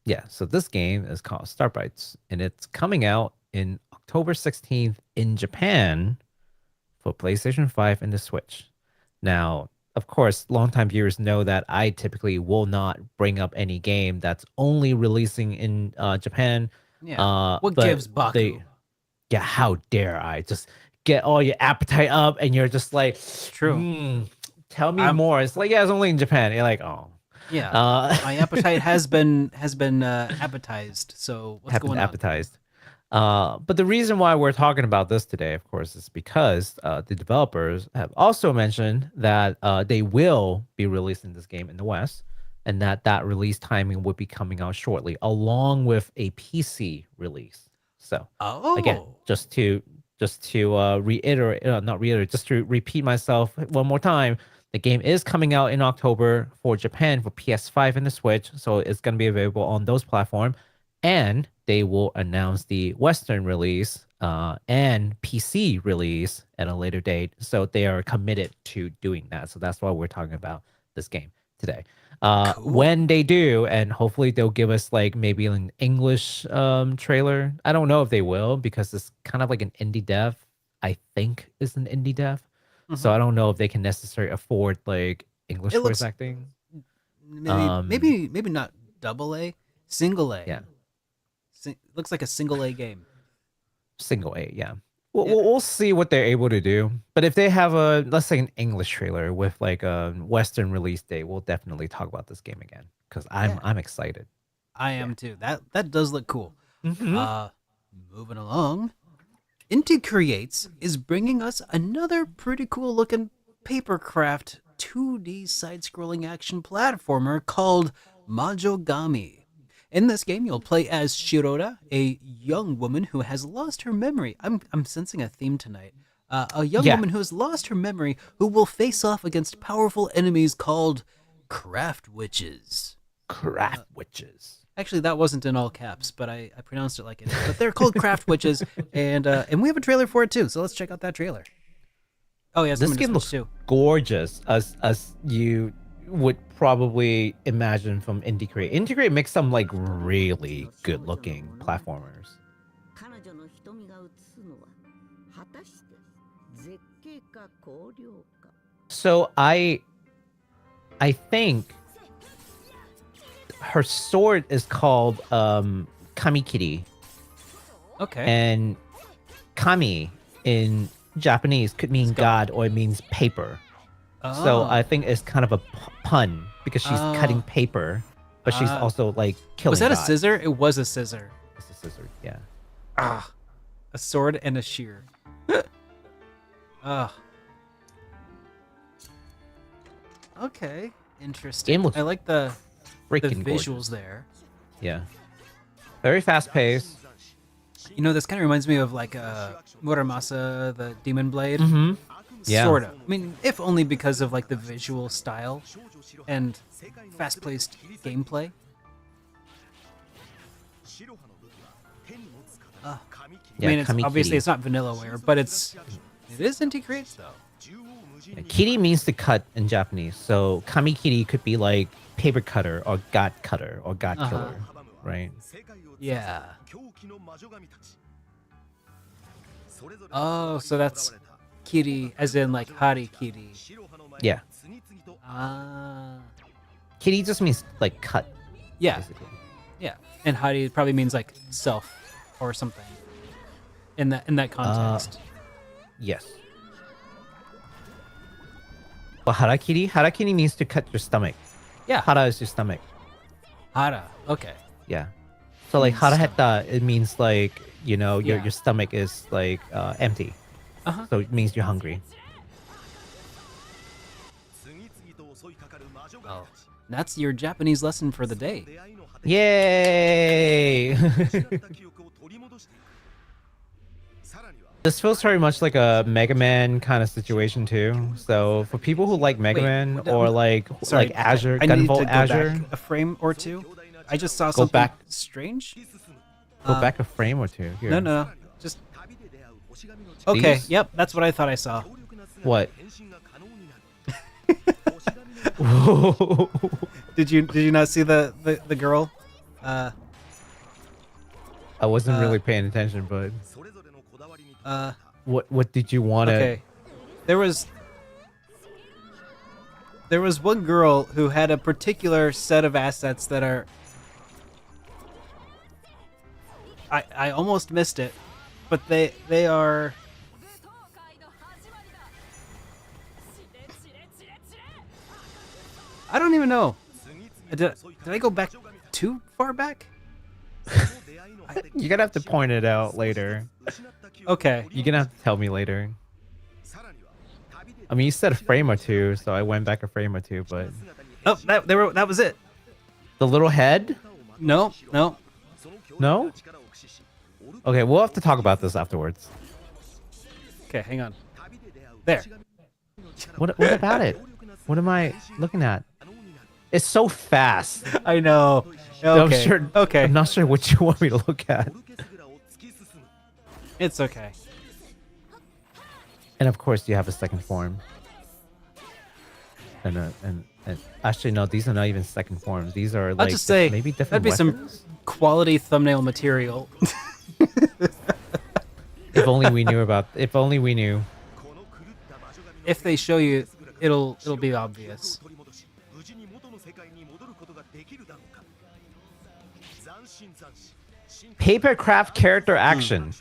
yeah. So this game is called Starbites, and it's coming out in October 16th in Japan for PlayStation 5 and the Switch. Now, of course, longtime viewers know that I typically will not bring up any game that's only releasing in Japan. Yeah. What but gives Baku? Yeah, how dare I just get all your appetite up and you're just like, True. Tell me more. It's like, yeah, it's only in Japan. You're like, oh. Yeah. Uh, My appetite has been appetized. So what's have been going on? appetized. But the reason why we're talking about this today, of course, is because the developers have also mentioned that they will be releasing this game in the West, and that release timing will be coming out shortly, along with a PC release. So Oh. again, just to reiterate, not reiterate, just to repeat myself one more time, the game is coming out in October for Japan for PS5 and the Switch, so it's going to be available on those platforms. And they will announce the Western release and PC release at a later date. So they are committed to doing that. So that's why we're talking about this game today. Cool. When they do, and hopefully they'll give us like maybe an English trailer. I don't know if they will because it's kind of like an indie dev. I think is an indie dev. So I don't know if they can necessarily afford like English It voice looks- acting. Maybe not double A, single A. Yeah. Looks like a single A game. Single A, yeah. We'll see what they're able to do. But if they have a, let's say, an English trailer with like a Western release date, we'll definitely talk about this game again because I'm excited. I am too. That does look cool. Mhm. Moving along, Inti Creates is bringing us another pretty cool looking papercraft 2D side-scrolling action platformer called Majogami. In this game, you'll play as Shirota, a young woman who has lost her memory. I'm sensing a theme tonight. A young Yeah. woman who has lost her memory who will face off against powerful enemies called craft witches. Craft witches. Actually, that wasn't in all caps, but I pronounced it like it is. But they're called craft witches, and we have a trailer for it too. So let's check out that trailer. Oh yeah, it's This coming to game Switch looks too. gorgeous, as you would probably imagine from Indie Create. Indie Create makes some like really good looking platformers. 彼女の瞳が映すのは果たして絶景か荒涼か So I think her sword is called Kamikiri, Okay. and Kami in Japanese could mean God or it means paper. So Oh. I think it's kind of a pun because she's cutting paper, but she's also like killing. Was that a God. scissor? It was a scissor. It's a scissor, yeah. A sword and a shear. Okay. Interesting. Game looks I like the freaking visuals gorgeous. there. Yeah, very fast paced. You know, this kind of reminds me of like Muramasa, the Demon Blade. Mm-hmm. Yeah. Sort of. I mean, if only because of like the visual style and fast-paced gameplay. I mean, it's, Kami obviously Kiri. it's not vanillaware, but it is indie creates though. Kiri means to cut in Japanese, so kamikiri could be like paper cutter or god cutter or god killer, right? Yeah. Oh, so that's Kiri as in like Harikiri. Yeah. Ah. Kiri just means like cut. Yeah. Basically. Yeah. And Hari probably means like self or something. In that context. Yes. But harakiri means to cut your stomach. Yeah. Hara is your stomach. Hara. Okay. Yeah. So like Means stomach. haraheta, it means like, you know, your Yeah. your stomach is like empty. Uh-huh. So it means you're hungry. Oh. That's your Japanese lesson for the day. Yay! This feels very much like a Mega Man kind of situation too. So for people who like Mega Wait, Man what- or like Azure, I need to Gunvolt go Azure, back a frame or two. I just saw Go something back. strange. go back a frame or two. Here. No. Just okay. These? Yep, that's what I thought I saw. What? Did you not see the girl? I wasn't really paying attention, but what did you want to? Okay. There was one girl who had a particular set of assets that are. I almost missed it, but they are. I don't even know. Did I go back too far back? You're gonna have to point it out later. Okay. You're gonna have to tell me later. I mean, you said a frame or two, so I went back a frame or two, but Oh, that was it. the little head? No. No? Okay, we'll have to talk about this afterwards. Okay, hang on. There. What about it? What am I looking at? It's so fast. I know. I'm Okay. sure. Okay. I'm not sure what you want me to look at. It's okay. And of course, you have a second form. And actually, no, these are not even second forms. These are I'll like just say maybe different that'd be weapons. some quality thumbnail material. If only we knew about. If only we knew. If they show you, it'll be obvious. Papercraft character action.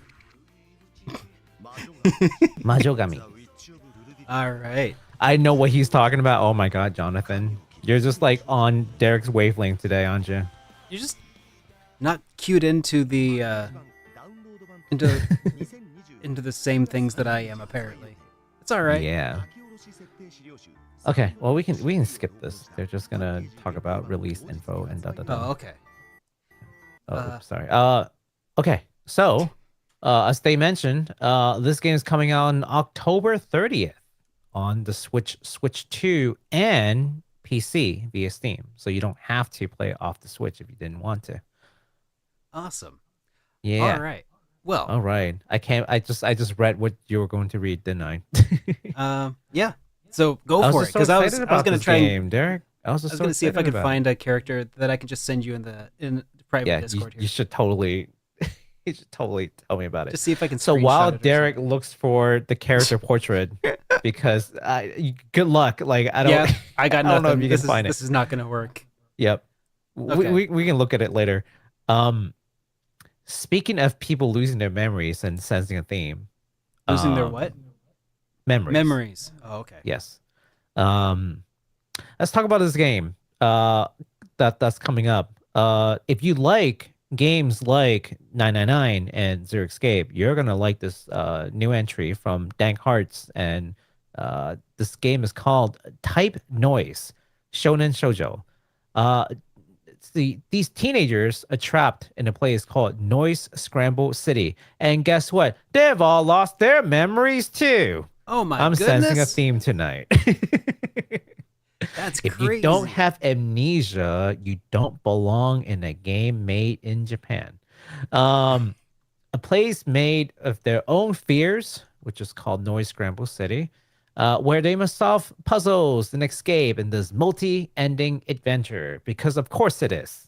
Majogami. All right. I know what he's talking about. Oh my god, Jonathan. You're just like on Derek's wavelength today, aren't you? You're just not cued into the into the same things that I am apparently. It's all right. Yeah. Okay, well we can skip this. They're just gonna talk about release info and da da da. Oh, okay. oops, sorry. Okay. So, as they mentioned, this game is coming out on October 30th on the Switch 2, and PC via Steam. So you don't have to play it off the Switch if you didn't want to. Awesome. Yeah. All right. Well, All right. I just read what you were going to read, didn't I? yeah. So go for it, just so because I was excited about gonna this try and game, Derek. I was I just was so gonna see if I excited could about it. find a character that I could just send you in the private Yeah, Discord you here. should totally you should totally tell me about it. Just see if I can. So screenshot while it or Derek something. looks for the character portrait, because good luck. Like I don't. Yeah, I got I don't nothing. know if you this can find it. This is not gonna work. Yep. Okay. We can look at it later. Speaking of people losing their memories and sensing a theme. Losing their what? Memories. Memories. Oh, okay. Yes. Let's talk about this game. That's coming up. If you like games like 999 and Zero Escape, you're gonna like this new entry from Dank Hearts, and this game is called Type Noise Shonen Shojo. see, these teenagers are trapped in a place called Noise Scramble City. And guess what? They've all lost their memories too. Oh my I'm goodness. sensing a theme tonight. That's If crazy. you don't have amnesia, you don't belong in a game made in Japan. A place made of their own fears, which is called Noise Scramble City, where they must solve puzzles and escape in this multi-ending adventure. Because of course it is.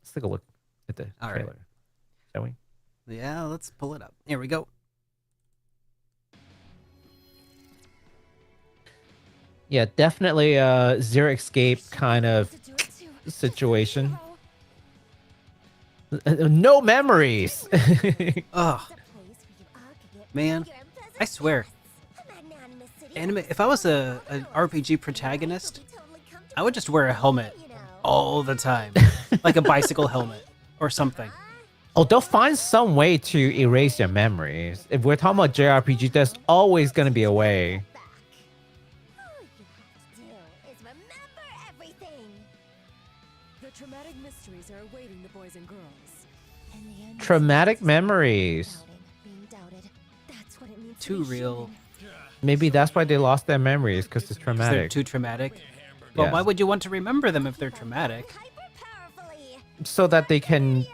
Let's take a look at the All right. trailer, shall we? Yeah, let's pull it up. Here we go. Yeah, definitely a Zero Escape kind of situation. No memories. Ugh, man, I swear. Anime. If I was an RPG protagonist, I would just wear a helmet all the time, like a bicycle helmet or something. Oh, they'll find some way to erase your memories. If we're talking about JRPG, there's always going to be a way. The traumatic mysteries are awaiting the boys and girls. Traumatic memories. Too real. Maybe that's why they lost their memories, because it's 'Cause they're traumatic. too traumatic. But Yes. why would you want to remember them if they're traumatic? So that they can,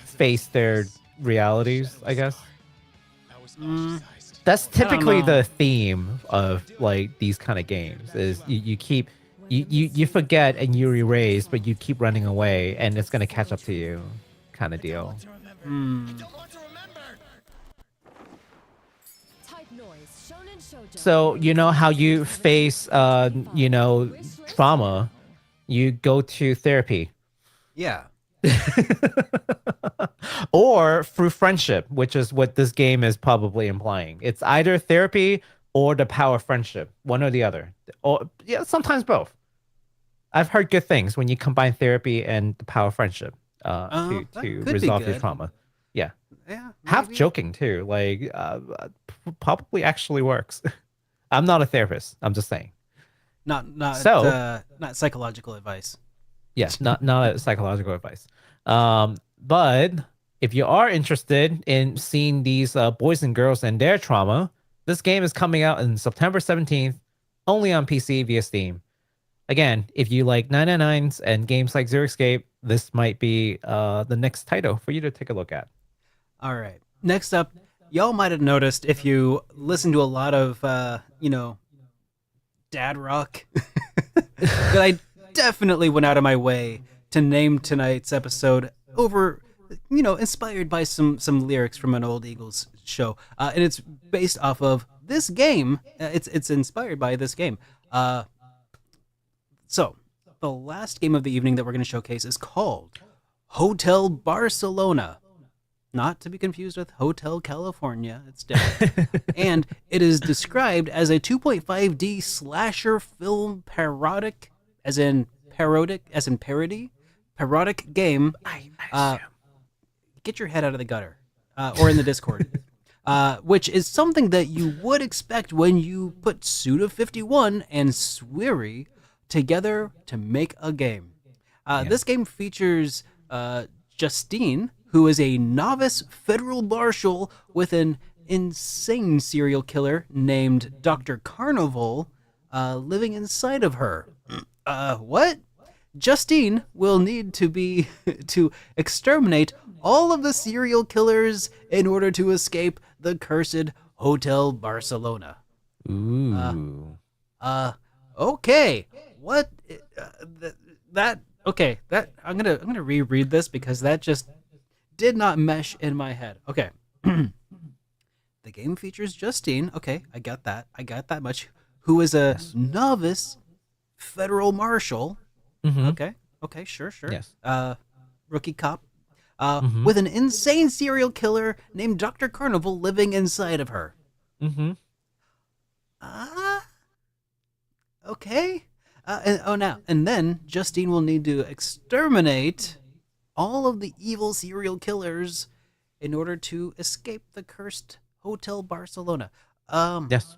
face their realities, I guess. That's typically know. the theme of like these kind of games is you forget and you erase, but you keep running away and it's gonna catch up to you kind of deal. Type noise, Shonen Shojo. So you know how you face trauma, you go to therapy. Yeah. Or through friendship, which is what this game is probably implying. It's either therapy or the power of friendship, one or the other. Or yeah, sometimes both. I've heard good things when you combine therapy and the power of friendship that to could be resolve your good. trauma. Yeah. Yeah. Half maybe. joking too. Like probably actually works. I'm not a therapist. I'm just saying. Not not psychological advice. Yes, not a psychological advice. But if you are interested in seeing these boys and girls and their trauma, this game is coming out on September 17th, only on PC via Steam. Again, if you like 999s and games like Zero Escape, this might be the next title for you to take a look at. All right. Next up, y'all might have noticed if you listen to a lot of dad rock that I definitely went out of my way to name tonight's episode over, inspired by some lyrics from an old Eagles show, and it's based off of this game. It's inspired by this game. So the last game of the evening that we're going to showcase is called Hotel Barcelona. Not to be confused with Hotel California. It's different. And it is described as a 2.5D slasher film parodic, as in parody, parodic game. Get your head out of the gutter, or in the Discord. Which is something that you would expect when you put Suda51 and Swiri together to make a game. This game features Justine, who is a novice federal marshal with an insane serial killer named Dr. Carnival living inside of her. What? Justine will need to exterminate all of the serial killers in order to escape the cursed Hotel Barcelona. Ooh. Okay. What? Okay. I'm gonna reread this because that just did not mesh in my head. Okay. The game features Justine. Okay, I got that much. Who is a novice federal marshal. Mhm. Okay, sure. Yes. Rookie cop. With an insane serial killer named Dr. Carnival living inside of her. Mm-hmm. Okay. And then Justine will need to exterminate all of the evil serial killers in order to escape the cursed Hotel Barcelona. Yes.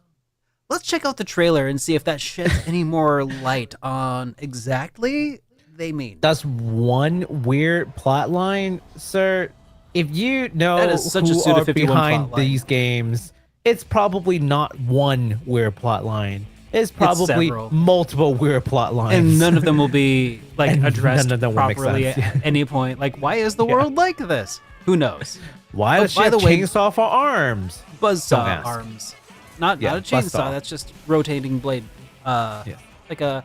let's check out the trailer and see if that sheds any more light on exactly they mean. That's one weird plot line, sir. If you know That is such a who Suda are 51 behind plot line. these games, it's probably not one weird plot line. It's probably several. multiple weird plot lines. And none of them will be like And addressed none of them will make properly sense, at any point. Like, why is the world like this? Who knows? Why Oh, does she by have the way- chainsaw for arms? Don't Buzzsaw ask. arms, not Yeah, a chainsaw. buzzsaw. That's just rotating blade. Yeah. Like a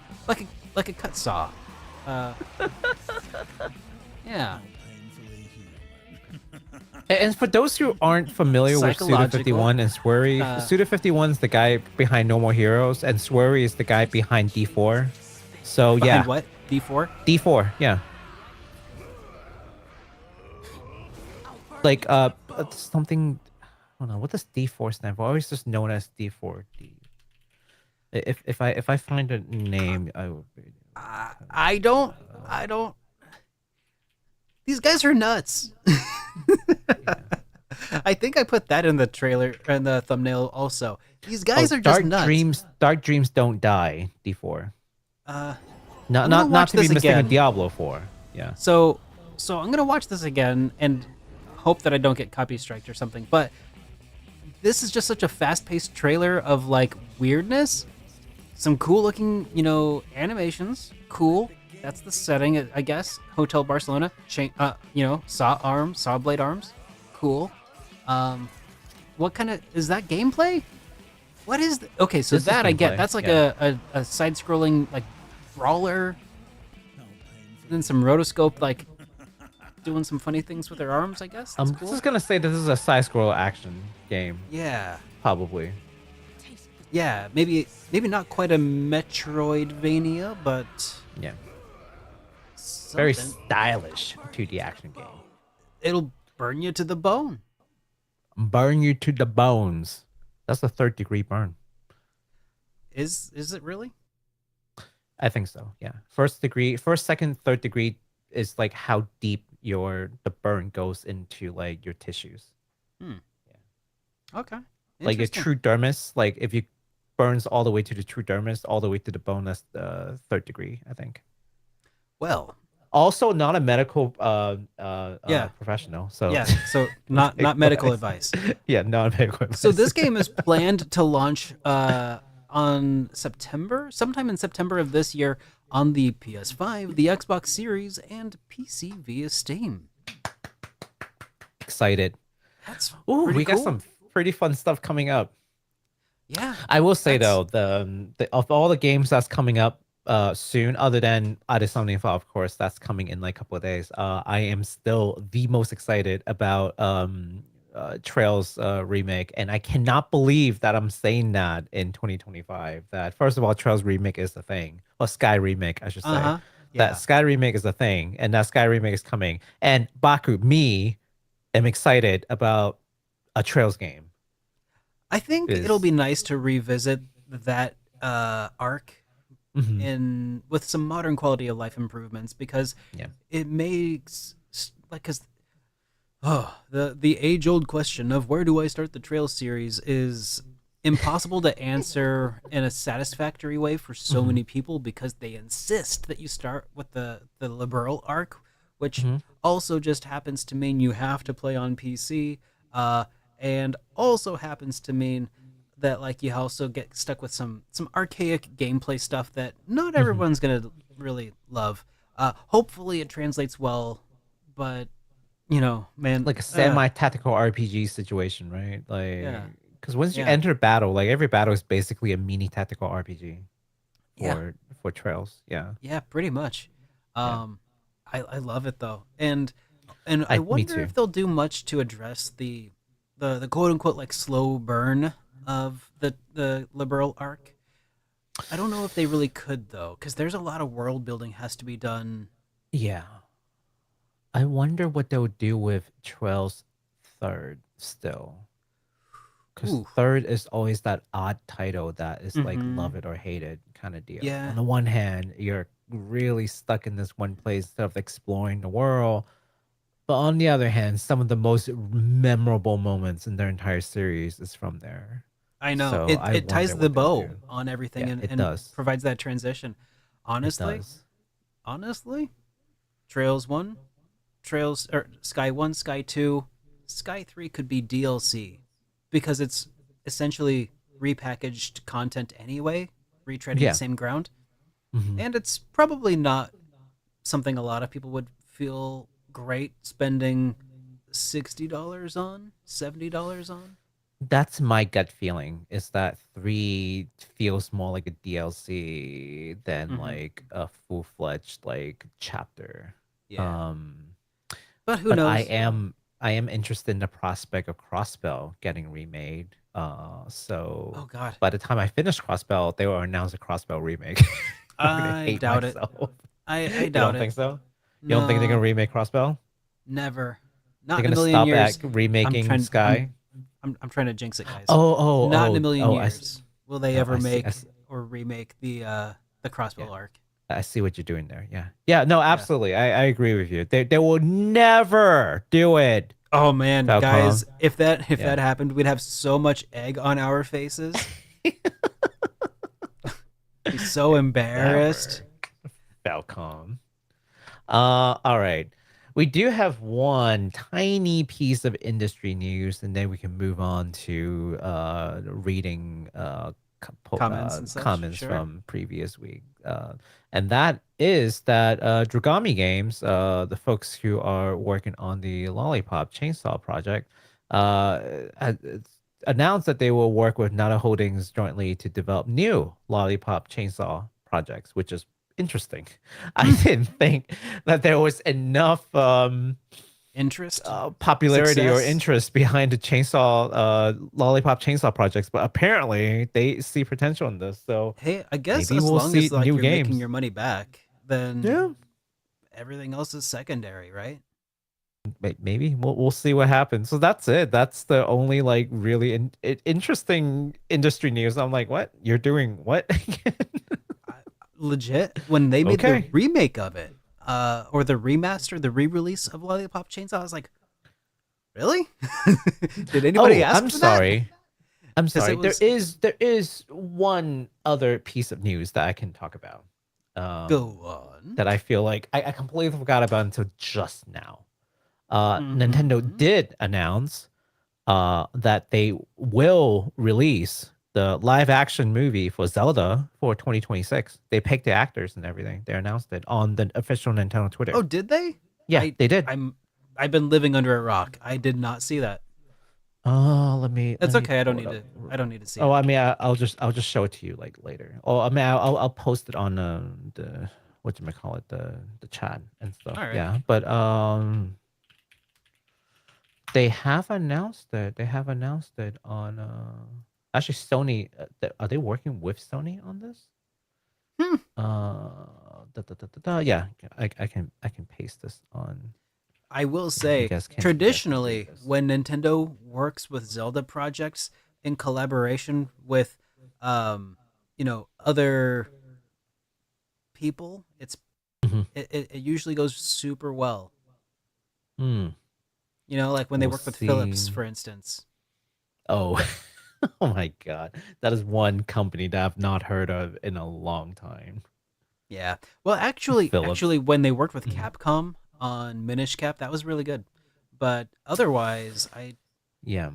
cut saw. Yeah. And for those who aren't familiar with Suda Psychological. 51 and Swery, Suda 51 is the guy behind No More Heroes, and Swery is the guy behind D4. So Behind yeah, what? D4. D4, yeah. Like something, I don't know, what does D4 stand for? Always just known as D4D. If I find a name, I will. I don't. These guys are nuts. I think I put that in the trailer and the thumbnail also. These guys are just nuts. Dark dreams don't die. D4. I'm Not gonna watch to be this mistaken again. with Diablo 4. Yeah. So I'm gonna watch this again and hope that I don't get copy striked or something. But this is just such a fast-paced trailer of like weirdness, some cool looking, animations. Cool. That's the setting, I guess. Hotel Barcelona. Saw blade arms. Cool. What kind of is that gameplay? What is okay? So This is that I get. gameplay, That's like yeah. a side-scrolling like brawler. And then some rotoscope like doing some funny things with their arms. I guess. That's I'm cool. just gonna say this is a side-scroll action game, Yeah. probably. Yeah. Maybe not quite a Metroidvania, but Yeah. Very something. stylish 2D action game. It'll burn you to the bone. Burn you to the bones. That's a third-degree burn. Is it really? I think so. Yeah. First, second, third degree is like how deep the burn goes into like your tissues. Okay. Like your Interesting. true dermis. Like if you burns all the way to the true dermis, all the way to the bone, that's the third degree, I think. Well, Also, not a medical Yeah. professional. So yeah. So not medical advice. yeah, not a medical. Advice. So this game is planned to launch on sometime in September of this year on the PS5, the Xbox Series, and PC via Steam. excited. That's Ooh, pretty we got cool. some pretty fun stuff coming up. Yeah. I will say That's- though, the of all the games that's coming up soon, other than Somnium Files, of course, that's coming in like a couple of days. I am still the most excited about Trails remake, and I cannot believe that I'm saying that in 2025. That first of all, Trails remake is the thing, or Sky remake, I should say. Uh-huh. That Yeah. Sky remake is a thing, and that Sky remake is coming. And Baku, me, am excited about a Trails game. I think is- it'll be nice to revisit that arc Mhm. with some modern quality of life improvements, because Yeah. it makes the age old question of where do I start the Trail series is impossible to answer in a satisfactory way for so many people, because they insist that you start with the liberal arc, which also just happens to mean you have to play on PC, and also happens to mean that like you also get stuck with some archaic gameplay stuff that not everyone's gonna really love. Hopefully it translates well, but man, Like a semi-tactical RPG situation, right? Like, Yeah. because once you Yeah. enter battle, like every battle is basically a mini tactical RPG Yeah. for Trails. Yeah. yeah, pretty much. I love it though, and Me I wonder too. if they'll do much to address the quote unquote like slow burn of the liberal arc. I don't know if they really could though, because there's a lot of world building has to be done. Yeah. I wonder what they'll do with Trails third still. Because Ooh. third is always that odd title that is like Mhm. love it or hate it kind of deal. Yeah. On the one hand, you're really stuck in this one place instead of exploring the world. But on the other hand, some of the most memorable moments in their entire series is from there. I know. So I It ties wonder the what they'll bow do. on everything Yeah, and, it and does. provides that transition. It Honestly, Trails 1, Sky 1, Sky 2, Sky 3 could be DLC because it's essentially repackaged content anyway, retreading Yeah. the same ground. Mhm. And it's probably not something a lot of people would feel great spending $60 on, $70 on. That's my gut feeling. Is that 3 feels more like a DLC than Mhm. like a full-fledged like chapter. Yeah. Um, But who but knows? I am interested in the prospect of Crossbell getting remade. So Oh god. by the time I finish Crossbell, they will announce a Crossbell remake. I'm gonna I hate doubt it. myself. I You doubt don't it. think so? You don't think they're No, gonna remake Crossbell? never. They're Not in a gonna million stop years. at remaking Sky? I'm trying to jinx it, guys. Not in a million years will they ever make or remake the Crossbow arc. I see what you're doing there. Yeah. Yeah, no, Yeah. absolutely. I agree with you. They will never do it. Oh man, Falcom. guys, if that Yeah. happened, we'd have so much egg on our faces. Be so embarrassed. Falcom. All right. We do have one tiny piece of industry news, and then we can move on to reading Comments and such, comments sure. from previous week. And that is that Dragami Games, the folks who are working on the Lollipop Chainsaw project, announced that they will work with Nada Holdings jointly to develop new Lollipop Chainsaw projects, which is interesting. I didn't think that there was enough Interest, popularity or success. interest behind the Lollipop Chainsaw projects, but apparently they see potential in this. So Hey, I guess maybe as we'll long see as like new you're making games. your money back, then Yeah, everything else is secondary, right? maybe we'll see what happens. So that's it. That's the only like really interesting industry news. I'm like, what you're doing? What? Legit, when they made the Okay. remake of it, or the remaster, the re-release of Lollipop Chainsaw, I was like, really? Did anybody ask I'm for sorry. I'm 'Cause it sorry. was- There is one other piece of news that I can talk about. that? Go on. That I feel like I completely forgot about until just now. Nintendo Mhm. did announce that they will release the live action movie for Zelda for 2026. They picked the actors and everything. They announced it on the official Nintendo Twitter. Oh, did they? yeah, they did. I've been living under a rock. I did not see that. Let me. It's let me okay. I don't pull need it to. up. I don't need to see Oh, it. I mean, I'll just show it to you like later. Oh, I mean, I'll post it on the whatchamacallit, the chat and stuff. All right. Yeah, but they have announced it. They have announced it on actually Sony. Are they working with Sony on this? Hmm. Yeah, I can paste this on. I will say, guys can- traditionally, you guys can see this. when Nintendo works with Zelda projects in collaboration with, other people, Mhm. it usually goes super well. Hmm. Like when they We'll work with Philips, see. for instance. Oh, oh my God, that is one company that I've not heard of in a long time. Yeah. Well, actually, Philips. when they worked with Mhm. Capcom on Minish Cap, that was really good. But otherwise, I Yeah.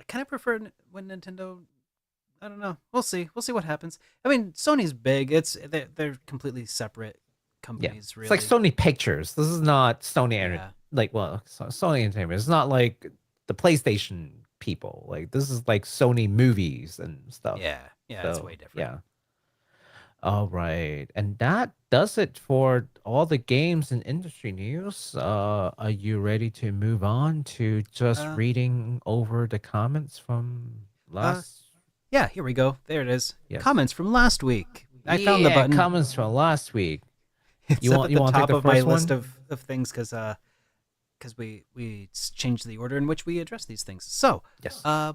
kind of prefer when Nintendo. I don't know. We'll see. We'll see what happens. I mean, Sony's big. They're completely separate companies. It's Really. like Sony Pictures. This is not Sony. Yeah. Sony Entertainment. It's not like the PlayStation people. Like this is like Sony movies and stuff. Yeah. Yeah. It's So, way different. Yeah. All right, and that does it for all the games and industry news. Are you ready to move on to just Uh, reading over the comments from last? Yeah. Here we go. There it is. Yes. Comments from last week. I found the button. Comments from last week. It's You up want- at you the wanna take top the of my first list one? of things because we changed the order in which we address these things. So Yes. yeah,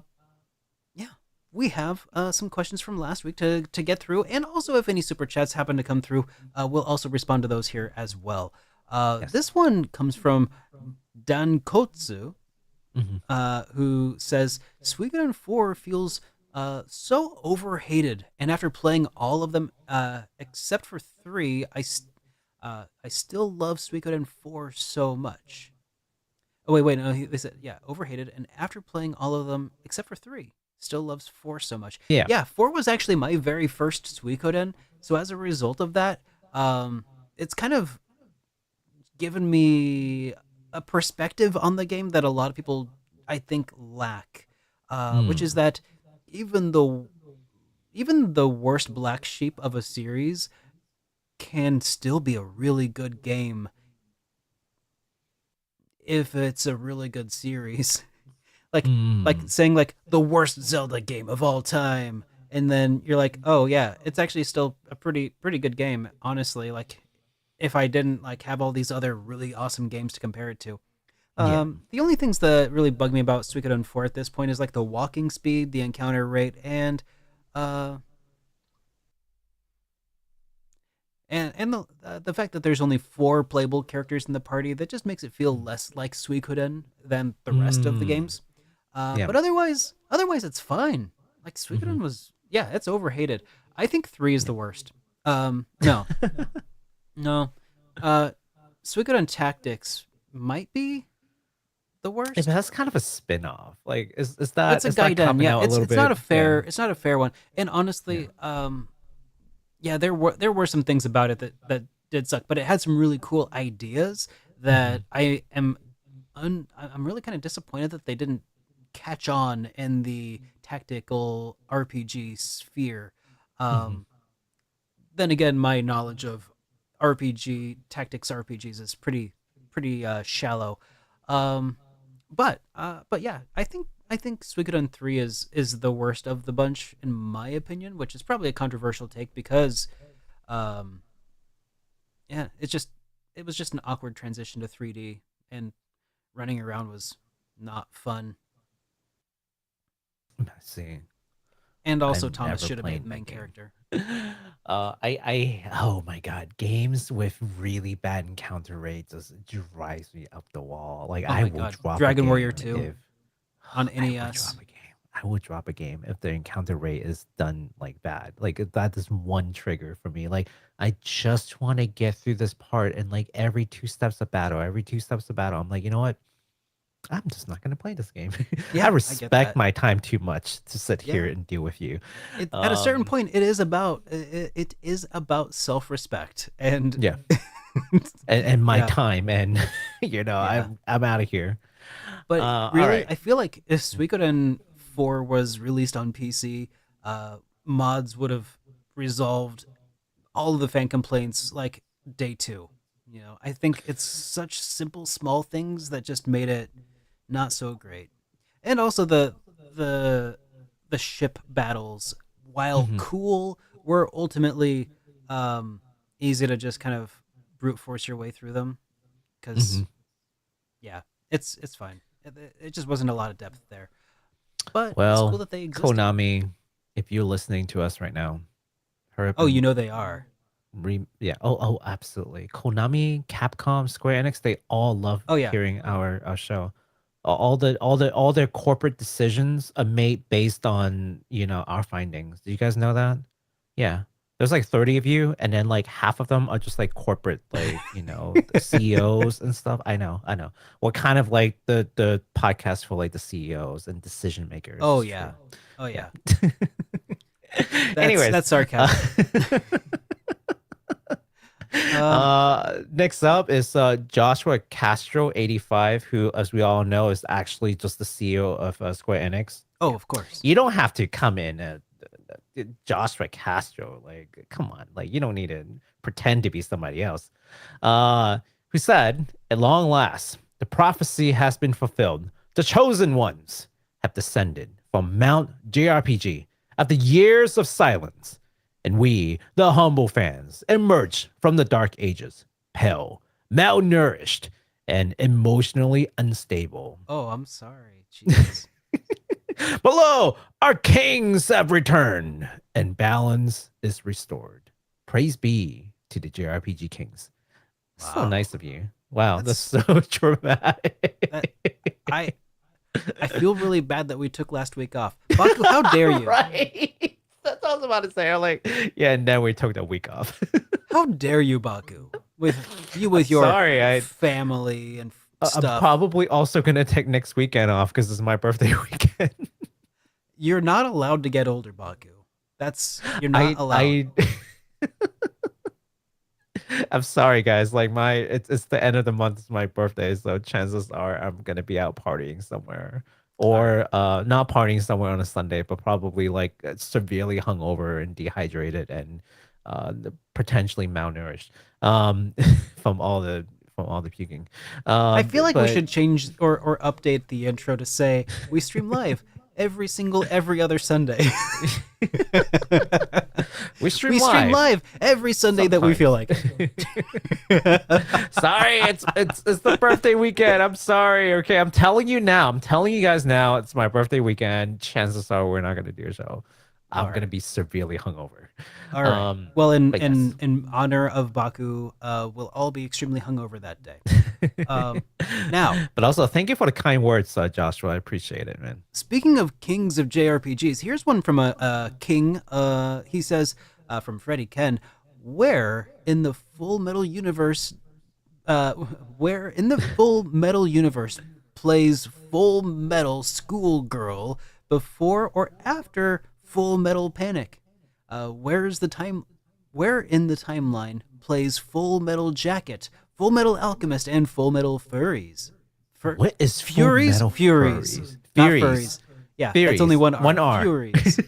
we have some questions from last week to get through, and also if any super chats happen to come through, we'll also respond to those here as well. Yes. This one comes from Dankotsu, Mhm. who says Suikoden 4 feels So overhated. And after playing all of them, except for 3, I still love Suikoden 4 so much. Oh wait, no, they said yeah, overhated. And after playing all of them except for 3, still loves 4 so much. Yeah. Yeah, 4 was actually my very first Suikoden. So as a result of that, it's kind of given me a perspective on the game that a lot of people I think lack, which is that even the worst black sheep of a series can still be a really good game if it's a really good series. like saying like the worst Zelda game of all time, and then you're like, oh yeah, it's actually still a pretty good game, honestly. Like if I didn't like have all these other really awesome games to compare it to. Yeah. The only things that really bug me about Suikoden 4 at this point is like the walking speed, the encounter rate, uh, and the fact that there's only 4 playable characters in the party, that just makes it feel less like Suikoden than the rest of the games. Yeah. But otherwise it's fine. Like Suikoden was, yeah, it's overhated. I think 3 is the worst. No, no, Suikoden Tactics might be the worst. Yeah, but that's kind of a spin-off. Like, is that It's a is that Gaiden, coming yeah. out a It's little it's not bit? a fair it's not a fair one. And honestly, yeah, there were some things about it that did suck, but it had some really cool ideas that I'm really kind of disappointed that they didn't catch on in the tactical RPG sphere. Then again, my knowledge of tactics RPGs is pretty shallow. But yeah, I think Suikoden 3 is the worst of the bunch in my opinion, which is probably a controversial take because yeah, it was just an awkward transition to 3D, and running around was not fun. I see. And also I'm Thomas never should have made playing the main that game. character. Oh my god, games with really bad encounter rates just drives me up the wall. Like Oh I my will God, drop Dragon a Warrior game 2 if on I will NES. drop a game. I will drop a game if the encounter rate is done like bad. Like that is one trigger for me. Like I just want to get through this part, and like every two steps of battle, I'm like, you know what? I'm just not gonna play this game. Yeah, I I get respect that. my time too much to sit here Yeah. and deal with you. At a certain Um, point, it is about self-respect, and Yeah. and my Yeah. time, and Yeah. I'm out of here. But All really, right. I feel like if Suikoden 4 was released on PC, mods would have resolved all of the fan complaints like day 2. I think it's such simple, small things that just made it not so great. And also the ship battles, while Mhm. cool, were ultimately easy to just kind of brute force your way through them. Because Mhm. yeah, it's fine. It just wasn't a lot of depth there. But it's Well, cool that they existed. Konami, if you're listening to us right now, hurry up Oh, and they are. yeah. Oh, absolutely. Konami, Capcom, Square Enix, they all love Oh, yeah. hearing our show. All their corporate decisions are made based on, our findings. Do you guys know that? Yeah. There's like 30 of you, and then like half of them are just like corporate, like, the CEOs and stuff. I know. We're kind of like the podcast for like the CEOs and decision makers. Oh for- yeah. Oh yeah. Anyways, that's sarcasm. Next up is Joshua Castro 85, who, as we all know, is actually just the CEO of Square Enix. Oh, of course. You don't have to come in Joshua Castro. Like, come on. Like, you don't need to pretend to be somebody else. Who said, at long last, the prophecy has been fulfilled. The chosen ones have descended from Mount JRPG after years of silence. And we, the humble fans, emerge from the dark ages, pale, malnourished, and emotionally unstable. Oh, I'm sorry. Jeez. Below, our kings have returned, and balance is restored. Praise be to the JRPG kings. So Wow. nice of you. Wow, that's so dramatic. I I feel really bad that we took last week off. Baku, how dare you? Right. That's what I was about to say. I'm like, yeah, and then we took the week off. How dare you, Baku? With your sorry, family and I'm stuff. probably also gonna take next weekend off because it's my birthday weekend. You're not allowed to get older, Baku. You're not allowed. I'm sorry, guys. Like it's the end of the month. It's my birthday, so chances are I'm gonna be out partying somewhere, or not partying somewhere on a Sunday, but probably like severely hungover and dehydrated and potentially malnourished from all the puking. I feel like we but- should change or update the intro to say we stream live every other Sunday. we stream We stream live. live every Sunday that we feel like. Sorry, it's the birthday weekend. I'm sorry. Okay, I'm telling you now. I'm telling you guys now. It's my birthday weekend. Chances are we're not gonna do a show. I'm gonna be severely hungover. All right. well, in honor of Baku, we'll all be extremely hungover that day. Now, But also, thank you for the kind words, Joshua. I appreciate it, man. speaking of kings of JRPGs, here's one from a king. He says, from Freddie Ken, where in the Full Metal Universe plays Full Metal Schoolgirl before or after Full Metal Panic? Where in the timeline plays Full Metal Jacket, Full Metal Alchemist, and Full Metal Furries? What is Full Furies? Metal Furies. Furries? Not Furies. furries. Yeah, Furies. that's only one R. One R. Furies.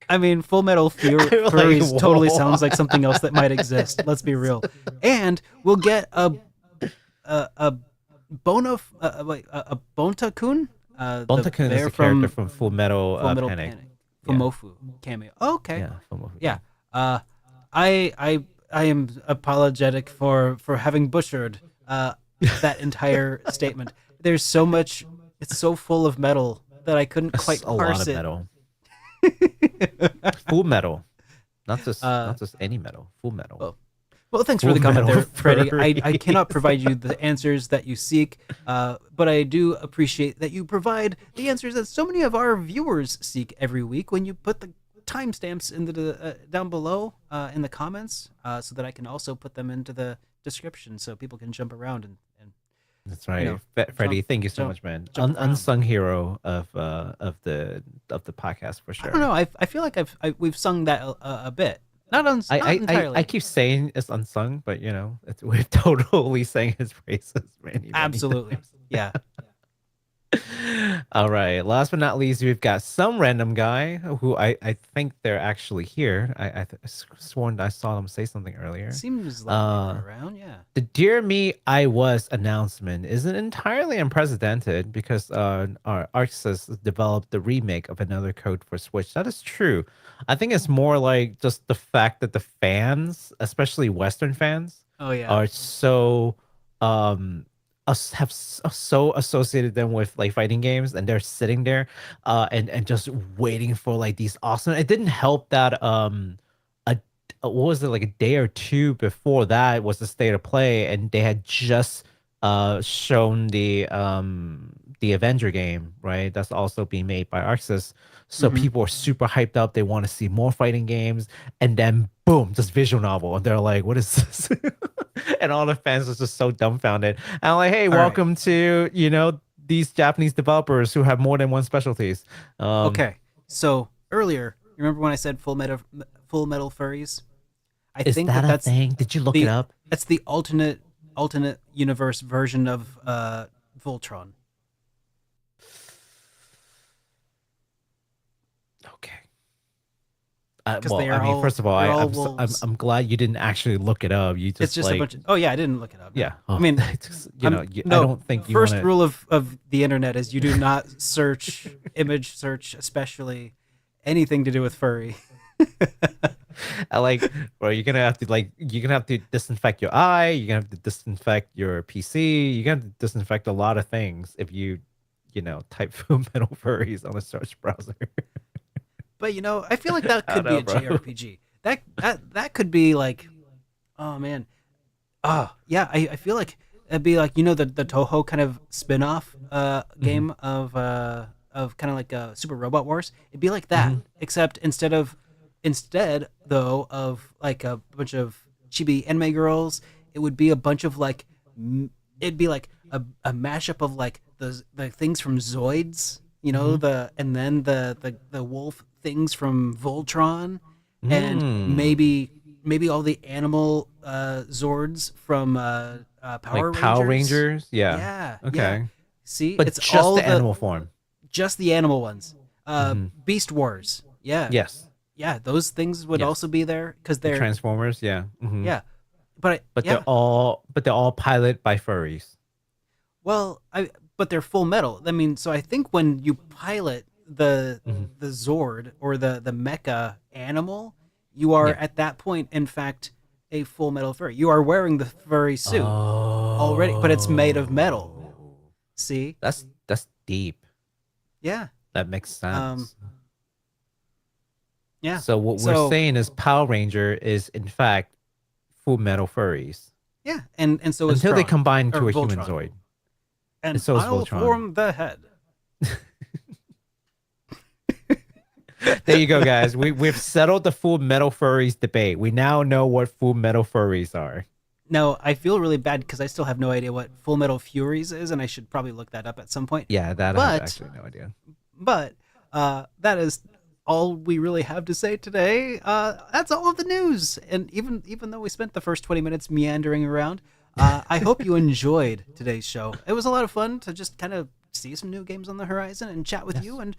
I mean, Full Metal Furries totally sounds like something else that might exist. Let's be real. And we'll get a Bonta-kun? Bonta-kun is the character from Full Metal, Full Metal Panic. Fumofu cameo. Okay. Yeah, Fumofu. Yeah. I am apologetic for having butchered that entire statement. There's so much. It's so full of metal that I couldn't quite a parse lot of it. metal. Full metal, not just any metal. Full metal. Oh. Well, thanks Full for the comment Metal there, Freddie. Furry. I cannot provide you the answers that you seek, but I do appreciate that you provide the answers that so many of our viewers seek every week when you put the timestamps into the down below in the comments, so that I can also put them into the description so people can jump around and That's right, Freddie. Thank you so much, man. jump around. Unsung hero of the podcast for sure. I don't know. I feel like we've sung that a bit. Not entirely. I keep saying it's unsung, but we've totally sang his praises many Absolutely. times. Yeah. All right. Last but not least, we've got some random guy who I think they're actually here. I sworn I saw them say something earlier. Seems like they're around. Yeah. The Dear Me I Was announcement isn't entirely unprecedented because our ArcSys developed the remake of another code for Switch. That is true. I think it's more like just the fact that the fans, especially Western fans, Oh yeah. are so so associated them with like fighting games, and they're sitting there and just waiting for like these awesome. It didn't help that what was it, like a day or two before that was the state of play, and they had just shown the Avenger game, right? That's also being made by ArcSys. So people are super hyped up. They want to see more fighting games, and then boom, just visual novel, and they're like, "What is this?" And all the fans are just so dumbfounded. And I'm like, "Hey, welcome to these Japanese developers who have more than one specialties." Okay, so earlier, remember when I said Full Metal Furries? I Is think that a that's thing? Did you look it up? That's the alternate universe version of Voltron. Okay. 'Cause Well, they I are mean, all- first of all, they're all I'm wolves. glad you didn't actually look it up. You just It's just like, a bunch. Oh yeah, I didn't look it up. yeah. I mean, it's just, I no, don't think you first wanna, rule of the internet is you do not search image search, especially anything to do with furry. I like, bro, you're gonna have to disinfect your eye. You're gonna have to disinfect your PC. You're gonna have to disinfect a lot of things if you type Full Metal Furries on a search browser. But I feel like that could be a bro. JRPG. That could be like, oh man, yeah. I feel like It'd be like the Toho kind of spin-off game of kind of like Super Robot Wars. It'd be like that, except instead though of like a bunch of chibi anime girls, it would be a bunch of like it'd be like a mashup of like the things from Zoids, and then the wolf things from Voltron, and maybe all the animal Zords from Power Rangers. Power Rangers? Yeah. Yeah. Okay. Yeah. See, But it's just all the animal form. just the animal ones. Beast Wars. Yeah. Yes. Yeah, those things would Yes. also be there because The they're Transformers, yeah. yeah. But they're all piloted by furries. well, but they're full metal. I mean, so I think when you pilot the Zord or the mecha animal, you are at that point, in fact, a full metal furry. You are wearing the furry suit already, but it's made of metal. See? That's deep. Yeah. That makes sense. Yeah. So what we're saying is Power Ranger is in fact full metal furries. Yeah, and so is Until they Tron, combine or to a Voltron. human Zoid. And so is I'll Voltron. form the head. There you go, guys. We've settled the full metal furries debate. We now know what full metal furries are. Now, I feel really bad because I still have no idea what Full Metal Furies is, and I should probably look that up at some point. Yeah, that I have actually no idea. But that is all we really have to say today. That's all of the news. And even though we spent the first 20 minutes meandering around, I hope you enjoyed today's show. It was a lot of fun to just kind of see some new games on the horizon and chat with you. And,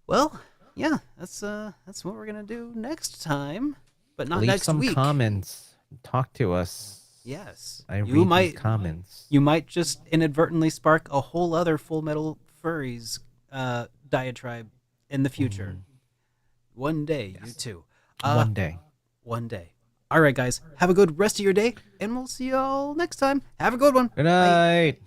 well, yeah, that's what we're going to do next time, but not Leave next some week. comments. Talk to us. Yes. I read these comments. You might just inadvertently spark a whole other Full Metal Furries diatribe in the future. One day, you too. One day. One day. All right, guys. Have a good rest of your day, and we'll see you all next time. Have a good one. Good night. Bye.